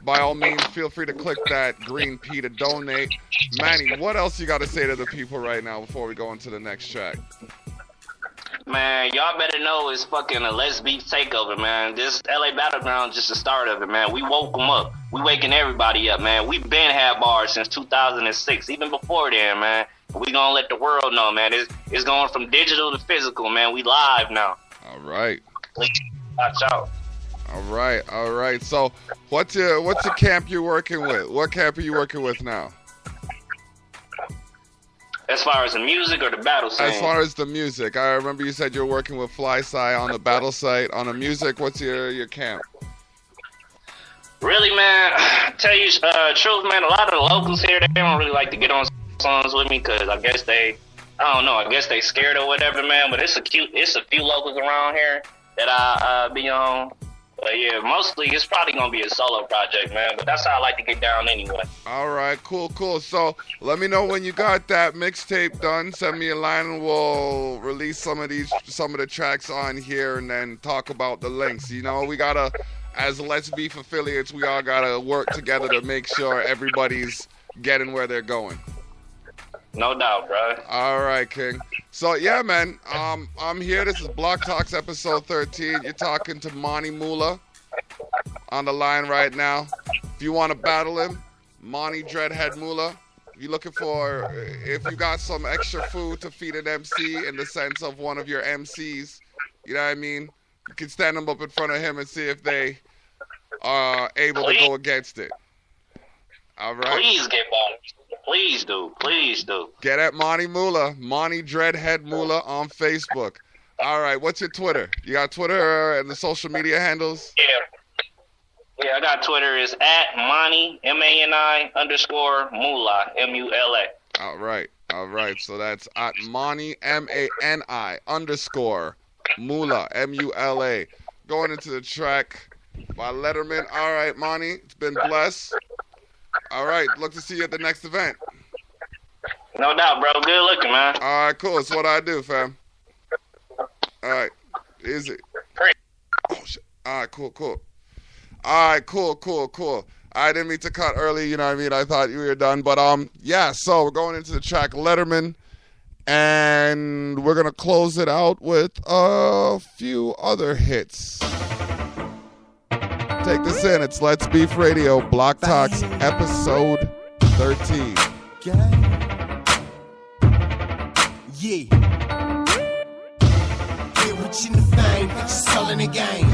by all means, feel free to click that green P to donate. Manny, what else you got to say to the people right now before we go into the next track? Man, y'all better know it's fucking a Let's Beef takeover, man. This LA Battleground just the start of it, man. We woke them up. We waking everybody up, man. We been had bars since 2006, even before then, man. We gonna let the world know, man. It's going from digital to physical, man. We live now. All right. Please watch out. All right. So, what's your camp you're working with? What camp are you working with now? As far as the music or the battle scene? As far as the music. I remember you said you're working with Fly Sci on the battle site. On the music, what's your camp? Really, man, tell you truth, man, a lot of the locals here, they don't really like to get on songs with me because I guess they scared or whatever, man. But it's a few locals around here that I be on. But yeah, mostly it's probably gonna be a solo project, man. But that's how I like to get down anyway. All right, cool. So let me know when you got that mixtape done. Send me a line and we'll release some of the tracks on here and then talk about the links. We gotta, as Let's Beef affiliates, we all gotta work together to make sure everybody's getting where they're going. No doubt, bro. All right, King. So, yeah, man, I'm here. This is Block Talks episode 13. You're talking to Monty Moolah on the line right now. If you want to battle him, Monty Dreadhead Moolah, You're looking for, if you got some extra food to feed an MC in the sense of one of your MCs, you know what I mean? You can stand them up in front of him and see if they are able to go against it. All right. Please get on. Please do. Please do. Get at Monty Moolah, Monty Dreadhead Moolah on Facebook. All right. What's your Twitter? You got Twitter and the social media handles? Yeah, I got Twitter. Is at Monty, MANI _ MULA. All right. So that's at Monty, MANI _ Moolah, MULA. Going into the track by Letterman. All right, Monty. It's been blessed. All right. Look to see you at the next event. No doubt, bro. Good looking, man. All right, cool. It's what I do, fam. All right. Is it? Oh, shit. All right, cool. All right, cool. I didn't mean to cut early, you know what I mean? I thought you were done. But, yeah, so we're going into the track Letterman. And we're going to close it out with a few other hits. Take this in. It's Let's Beef Radio, Block Talks, episode 13. Yeah. Get rich in the fame, but you're selling the game.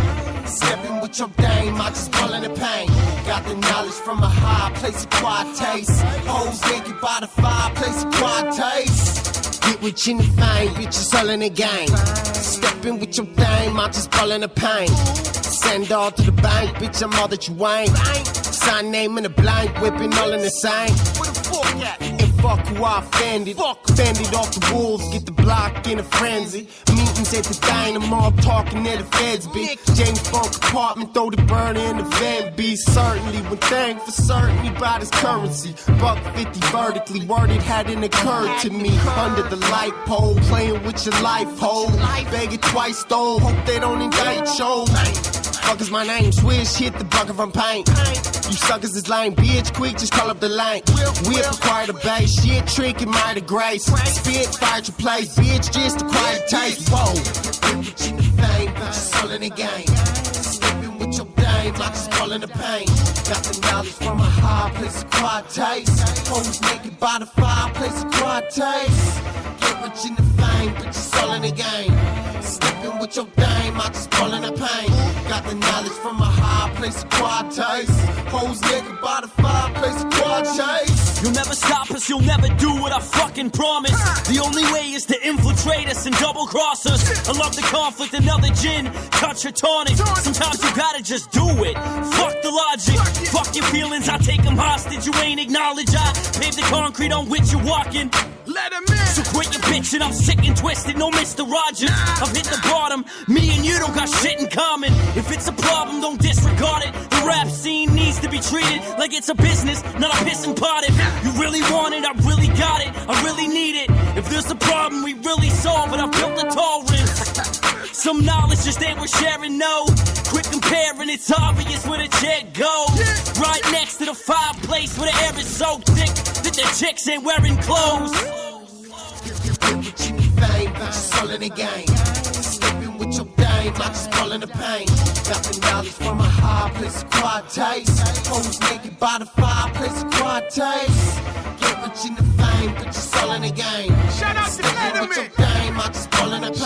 Stepping with your dame, I just pulling the pain. Got the knowledge from a high place of quiet taste. Hoes naked by the fireplace of quiet taste. Get rich in the fame, bitch, you're selling the game. Stepping with your dame, I just pulling the pain. Send all to the bank, bitch, I'm all that you ain't. Sign name in the blank, whipping all in the same. Where the fuck at? And fuck who I offended. Offended off the wolves, get the block in a frenzy. Meetings at the dynamo, talking to the feds, bitch. James Bond apartment, throw the burner in the van, be certainly. When thing for certainty by this currency. $1.50 vertically, worded hadn't occurred to me. Under the light pole, playing with your life, hole. Beg it twice, though, hope they don't indict shows. Fuck is my name, Swish, hit the bucket from paint. You suckers is lame, bitch, quick, just call up the line. Whip, acquire the base, shit, trick, and my the grace. Spit, fire your place, bitch, just acquire the taste. Whoa. Bitch in the fame, bitch, just all in the game. Stepping with your dame, like just pulling the pain. Got the knowledge from a high place of quiet taste. Hoes naked by the fireplace of quiet taste. Get rich in the fame, bitch, just all in the game. Stepping with your dame, I just pulling the pain. Got the knowledge from a high place of quiet taste. Hoes naked by the fireplace of quiet taste. You'll never stop us, you'll never do what I fucking promise. The only way is to infiltrate us and double cross us. I love the conflict, another gin, touch or tonic. Sometimes you gotta just do it. Fuck the logic, fuck your feelings, I take them hostage. You ain't acknowledge I pave the concrete on which you're walking. Let him in. So quit your bitchin', I'm sick and twisted, no Mr. Rogers. I've hit the bottom, me and you don't got shit in common. If it's a problem, don't disregard it. The rap scene needs to be treated like it's a business, not a pissing pot. If you really want it, I really got it, I really need it. If there's a problem, we really solve it. I've built a tolerance. Some knowledge just ain't worth sharing, no. Quit comparing, it's obvious where the check goes. Right next to the fireplace where the air is so thick that the chicks ain't wearing clothes. Rich in the fame, bitch, just all in the game. Stepping with your dame, I just pulling the pain. Got the knowledge from a high place of quiet taste. Hoes naked by the fireplace of quiet taste. Get rich in the fame, bitch, just all in the game. Shout out to Letterman. With your dame, I just pulling the pain.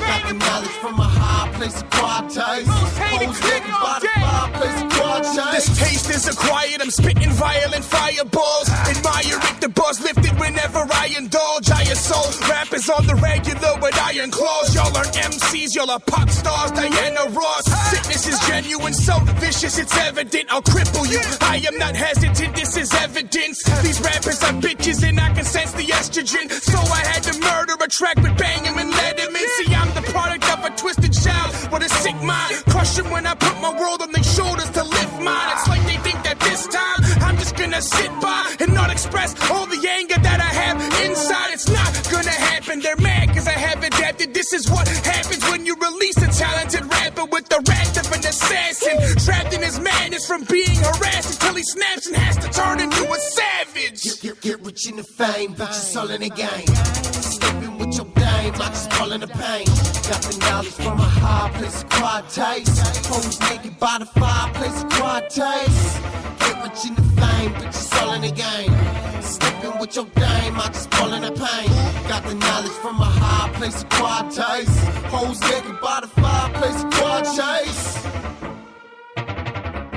Got the knowledge from a high place of quiet taste. Hoes naked by the fireplace of quiet taste. This taste is acquired, I'm spitting violent fireballs. Admire it, the buzz lifted whenever I indulge. I assault rappers on the regular with iron claws. Y'all are MCs, y'all are pop stars, Diana Ross. Sickness is genuine, so vicious, it's evident. I'll cripple you, I am not hesitant, this is evidence. These rappers are bitches and I can sense the estrogen. So I had to murder a track with Bang 'em and let 'em in. See, I'm the product of a twisted child with a sick mind. Crush 'em when I put my world on their shoulders to lift mine. It's like they think that this time I'm just gonna sit by and not express all the anger that I have inside. It's not gonna happen, they're mad cause I have adapted. This is what happens when you release a talented rapper with the wrath of an assassin. Trapped in his madness from being harassed until he snaps and has to turn into a savage. Get rich in the fame, bitch, just all in the game. Stepping with your dame, I just pulling the pain. Got the knowledge from a high place of quiet taste. Hoes naked by the fireplace of quiet taste. Get rich in the fame, bitch, just all in the game. Stepping with your dame, I just fall in the pain. Got the knowledge from a high place of quad chase. Hoes naked by the fireplace of quad chase.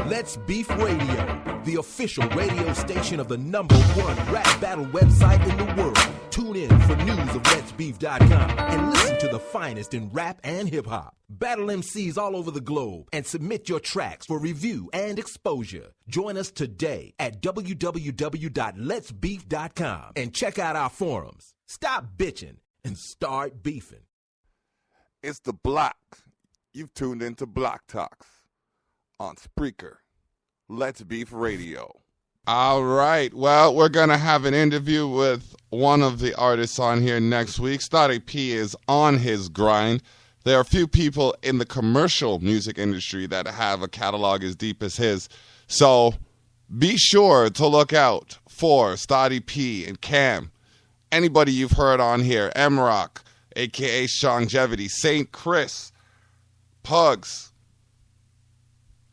Let's Beef Radio, the official radio station of the #1 rap battle website in the world. Tune in for news of letsbeef.com and listen to the finest in rap and hip-hop. Battle MCs all over the globe and submit your tracks for review and exposure. Join us today at www.letsbeef.com and check out our forums. Stop bitching and start beefing. It's the Block. You've tuned into Block Talks on Spreaker. Let's Beef Radio. All right. Well, we're going to have an interview with one of the artists on here next week. Starty P is on his grind. There are a few people in the commercial music industry that have a catalog as deep as his. So be sure to look out for Starty P and Cam. Anybody you've heard on here, M-Rock, a.k.a. Shongevity, St. Chris, Pugs,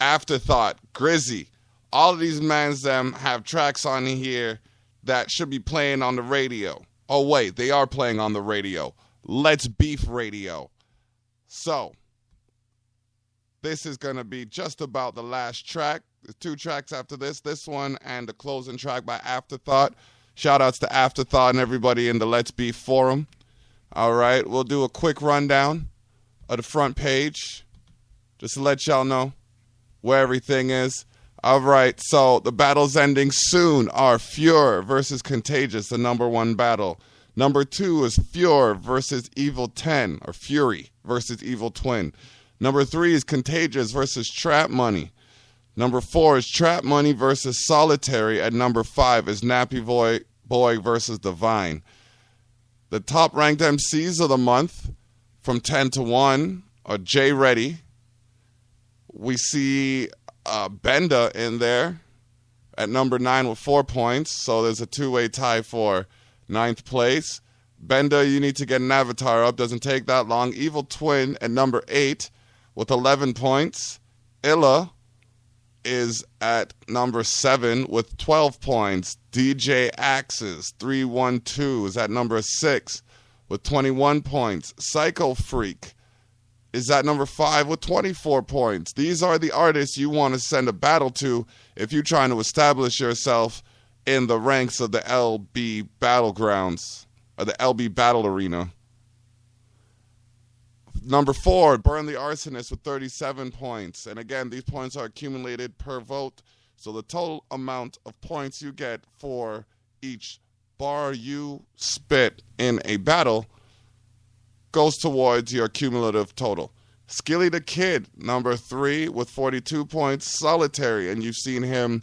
Afterthought, Grizzy. All of these mans them have tracks on here that should be playing on the radio. Oh, wait, they are playing on the radio. Let's Beef Radio. So, this is going to be just about the last track. There's 2 tracks after this one and the closing track by Afterthought. Shout-outs to Afterthought and everybody in the Let's Beef forum. All right, we'll do a quick rundown of the front page just to let y'all know where everything is. All right, so the battles ending soon are Fure versus Contagious, the #1 battle. Number 2 is Fure versus Evil 10, or Fury versus Evil Twin. Number 3 is Contagious versus Trap Money. Number 4 is Trap Money versus Solitary. At number 5 is Nappy Boy versus Divine. The top ranked MCs of the month from 10 to 1 are Jay Reddy. We see Benda in there at number 9 with 4 points. So there's a 2-way tie for 9th place. Benda, you need to get an avatar up. Doesn't take that long. Evil Twin at number 8 with 11 points. Illa is at number 7 with 12 points. DJ Axis 312 is at number 6 with 21 points. Psycho Freak is at number 5 with 24 points. These are the artists you want to send a battle to if you're trying to establish yourself in the ranks of the LB Battlegrounds, or the LB Battle Arena. Number 4, Burn the Arsonist with 37 points. And again, these points are accumulated per vote. So the total amount of points you get for each bar you spit in a battle goes towards your cumulative total. Skilly the Kid, number 3 with 42 points. Solitary, and you've seen him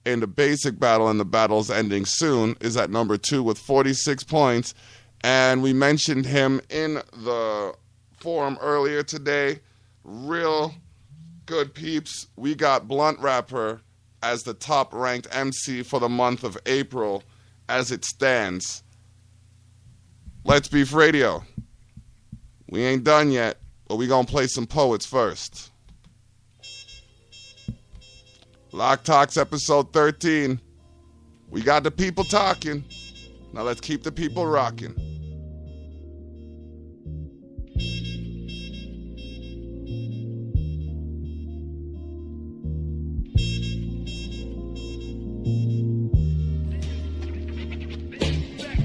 in the basic battle and the battles ending soon, is at number 2 with 46 points. And we mentioned him in the forum earlier today. Real good peeps. We got Blunt Rapper as the top ranked MC for the month of April as it stands. Let's Beef Radio. We ain't done yet, but we gonna play some poets first. Lock Talks episode 13. We got the people talking. Now let's keep the people rocking.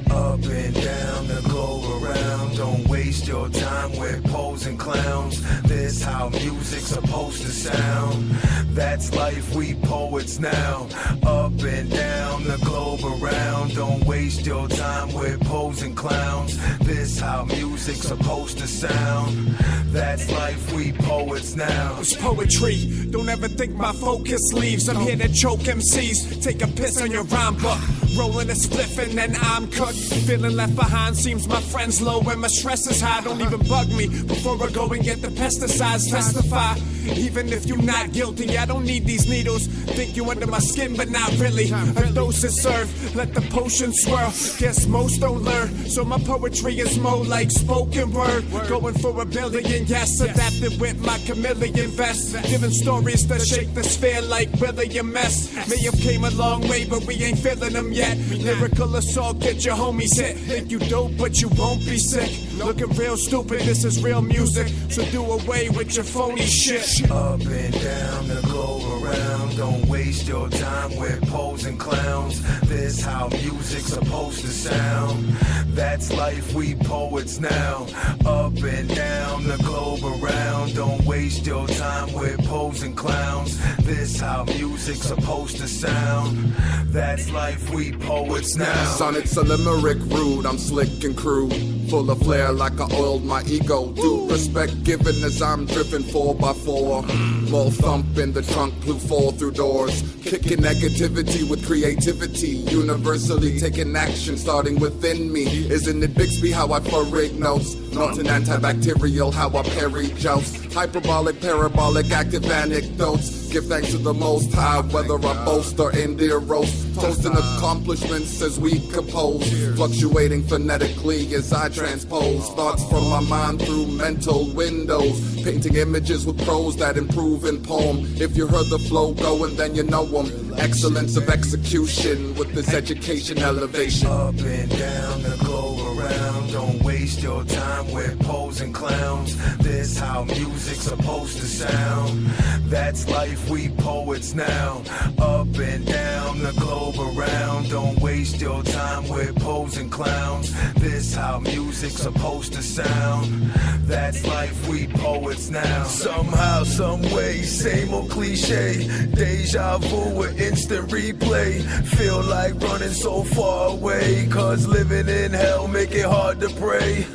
Up and down the globe around, don't waste your time with posing clowns. This how music's supposed to sound. That's life, we poets now. Up and down the globe around, don't waste your time with posing clowns. This how music's supposed to sound. That's life, we poets now. It's poetry, don't ever think my focus leaves. I'm here to choke MCs, take a piss on your rhyme book. Rolling a spliff and then I'm cooked. Feeling left behind, seems my friend's low and my stress is high. Don't even bug me before I go and get the pesticides. Testify, Even if you're not guilty, I don't need these needles. Think you under my skin, but not really. A dose is served, let the potion swirl. Guess most don't learn, so my poetry is more like spoken word. Going for $1 billion, yes, adapted with my chameleon vest. Giving stories that shake the sphere like William S. May have came a long way, but we ain't feeling them yet. Lyrical assault, get your homies hit. Think you dope, but you won't be sick. Looking real stupid, this is real music. So do away with your phony shit. Up and down, the globe around. Don't waste your time with posing clowns. This how music's supposed to sound. That's life, we poets now. Up and down, the globe around. Don't waste your time with posing clowns. This how music's supposed to sound. That's life, we poets now. Son, it's a limerick rude, I'm slick and crude. Full of flair like I oiled my ego. Due respect given as I'm driven 4x4. More thump in the trunk, blue fall through doors. Kicking negativity with creativity. Universally taking action starting within me. Isn't it Bixby how I rig notes? Not an antibacterial how I parry joust. Hyperbolic, parabolic, active anecdotes. Give thanks to the Most High, whether I boast or in their roast. Toasting accomplishments as we compose. Fluctuating phonetically as I transpose. Thoughts from my mind through mental windows. Painting images with prose that improve in poem. If you heard the flow going, then you know them. Excellence of execution with this education elevation. Up and down, the globe around. Don't waste your time with posing clowns. This how music's supposed to sound. That's life, we poets now. Up and down, the globe around. Don't waste your time with posing clowns. This how music's supposed to sound. That's life, we poets now. Somehow, some way, same old cliche. Deja vu with instant replay. Feel like running so far away, cause living in hell make it hard to pray.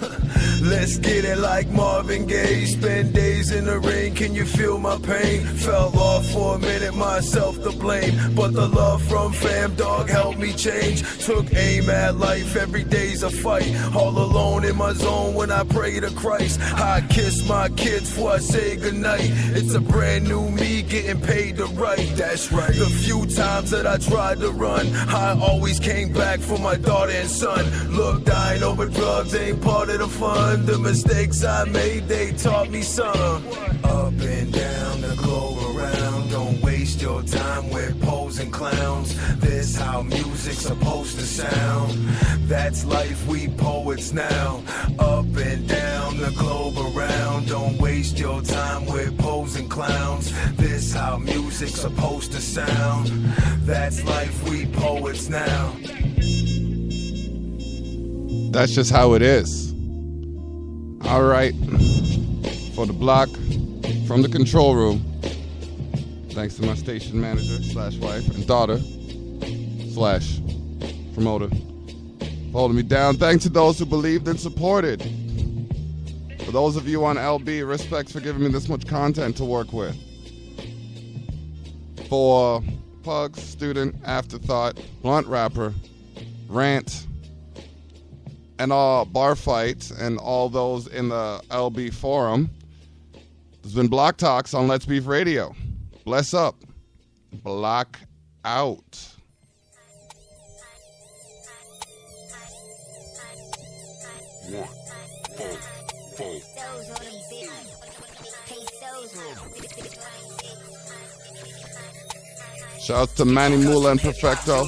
Let's get it like Marvin Gaye. Spend days in the rain, can you feel my pain? Fell off for a minute, myself to blame. But the love from fam, dog, helped me change. Took aim at life, every day's a fight. All alone in my zone when I pray to Christ. I kiss my kids before I say goodnight. It's a brand new me getting paid to write. That's right. The few times that I tried to run, I always came back for my daughter and son. Look, dying over drugs ain't part of the fun. The mistakes I made, they taught me some. Up and down, the globe around. Don't waste your time with posing clowns. This how music's supposed to sound. That's life, we poets now. Up and down, the globe around. Don't waste your time with posing clowns. This how music's supposed to sound. That's life, we poets now. That's just how it is. All right. For the block from the control room, thanks to my station manager / wife and daughter / promoter for holding me down. Thanks to those who believed and supported. For those of you on LB, respects for giving me this much content to work with. For Pugs, Student, Afterthought, Blunt Rapper, Rant, and all Bar Fights, and all those in the LB forum. There's been Block Talks on Let's Beef Radio. Bless up. Block out. Shout out to Manny Mula and Perfecto.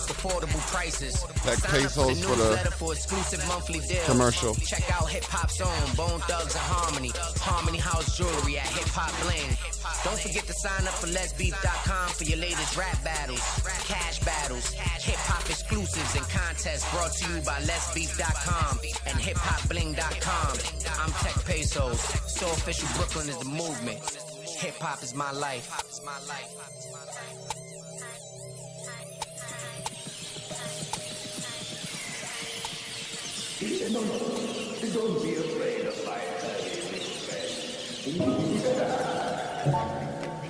Affordable prices. Like pesos for the commercial. Check out Hip Hop's own Bone Thugs and Harmony. Harmony House Jewelry at Hip Hop Bling. Don't forget to sign up for Let'sBeef.com for your latest rap battles, cash battles, hip hop exclusives and contests brought to you by Let'sBeef.com and HipHopBling.com. I'm Tech Pesos. So official Brooklyn is the movement. Hip hop is my life. Don't be afraid of my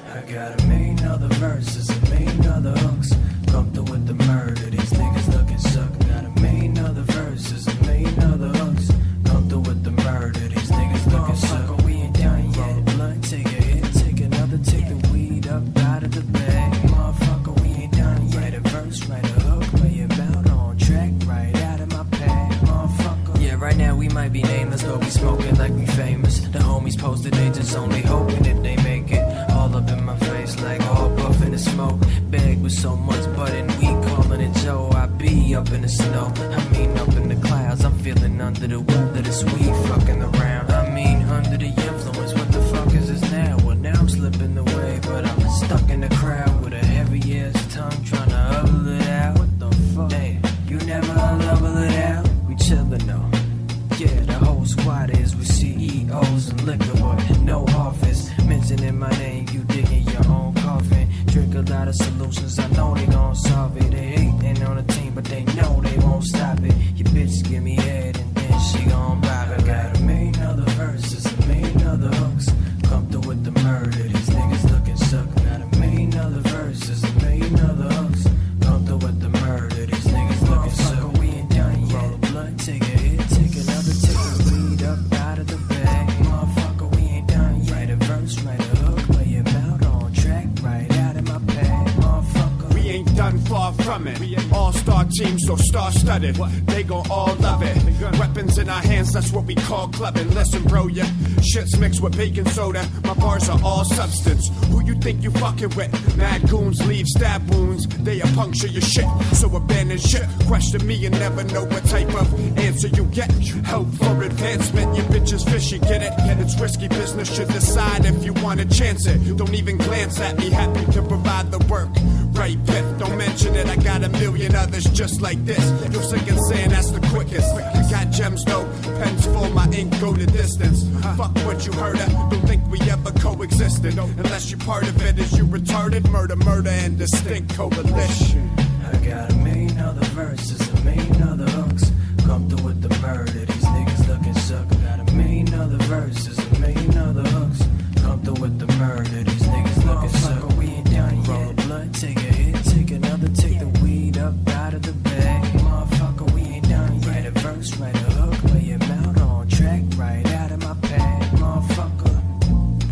I got a million other verses, a million other hooks. Come through with the murder, these niggas looking shook. Got a million other verses, a million other hooks. Come through with the murder, these niggas looking shook. We ain't posted, they just only hoping that they make it. All up in my face like all puffin' the smoke. Bag with so much butt and we calling it Joe. I be up in the snow, I mean up in the clouds. I'm feeling under the weather, this weed fucking around. I mean under the influence, what the fuck is this now? Well now I'm slipping away, but I'm stuck in the crowd with a heavy ass tongue trying to hubble it out. What the fuck? Damn, you never hubble it out. We chillin' though. Yeah, the whole squad is with CEOs and liquor, but no office. Mentioning my name, you digging your own coffin. Drink a lot of solutions, I know they gon' solve it. They hating on the team, but they know they won't stop it. Your bitch give me head and then she gon' bob it. Got a million other verses, a million other hooks. Come through with the murder, these niggas looking suck. Got a million other verses, a million other hooks. Come through with the murder, these niggas looking suck. We ain't done yet. Roll a blunt, take a hit, take another, take the weed up out of the bag. Motherfucker, we ain't done yet. Write a verse, write a hook, lay him out on track, right out of my bag. Motherfucker, we ain't done, far from it. All-star team, so star-studded. They gon' all love it. Weapons in our hands, that's what we call clubbing. Listen, bro, yeah, shit's mixed with baking soda. My bars are all substance. Who you think you fucking with? Mad goons leave stab wounds. They'll puncture your shit, so abandon shit. Question me and never know what type of answer you get. Help for advancement, your bitch is fishy, get it? It's risky business, should decide if you wanna chance it. Don't even glance at me, happy to provide the work. Right, Piff, don't mention it, I got a million others just like this. You're sick and saying that's the quickest. I got gems though, pens full, my ink go the distance. Fuck what you heard of, don't think we ever coexisted. Unless you're part of it, is you retarded? Murder, murder, and distinct coalition. I got a million other verses, a million other hooks. Come through with the murder, these niggas looking suck. Got a million other verses, a million other hooks. Come through with the murder, these niggas looking suck. We ain't done yet. Roll a blunt, take a hit, take another, take the weed up out of the bag. Motherfucker, we ain't done yet. Write a verse, write a hook, lay him out on track, right out of my pad. Motherfucker.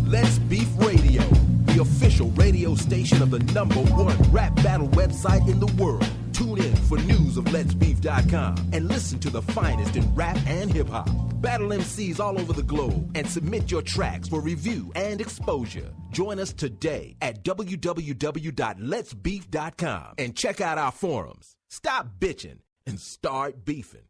Let's Beef Radio, the official radio station of the #1 rap battle website in the world. Tune in for news of letsbeef.com and listen to the finest in rap and hip-hop. Battle MCs all over the globe and submit your tracks for review and exposure. Join us today at www.letsbeef.com and check out our forums. Stop bitching and start beefing.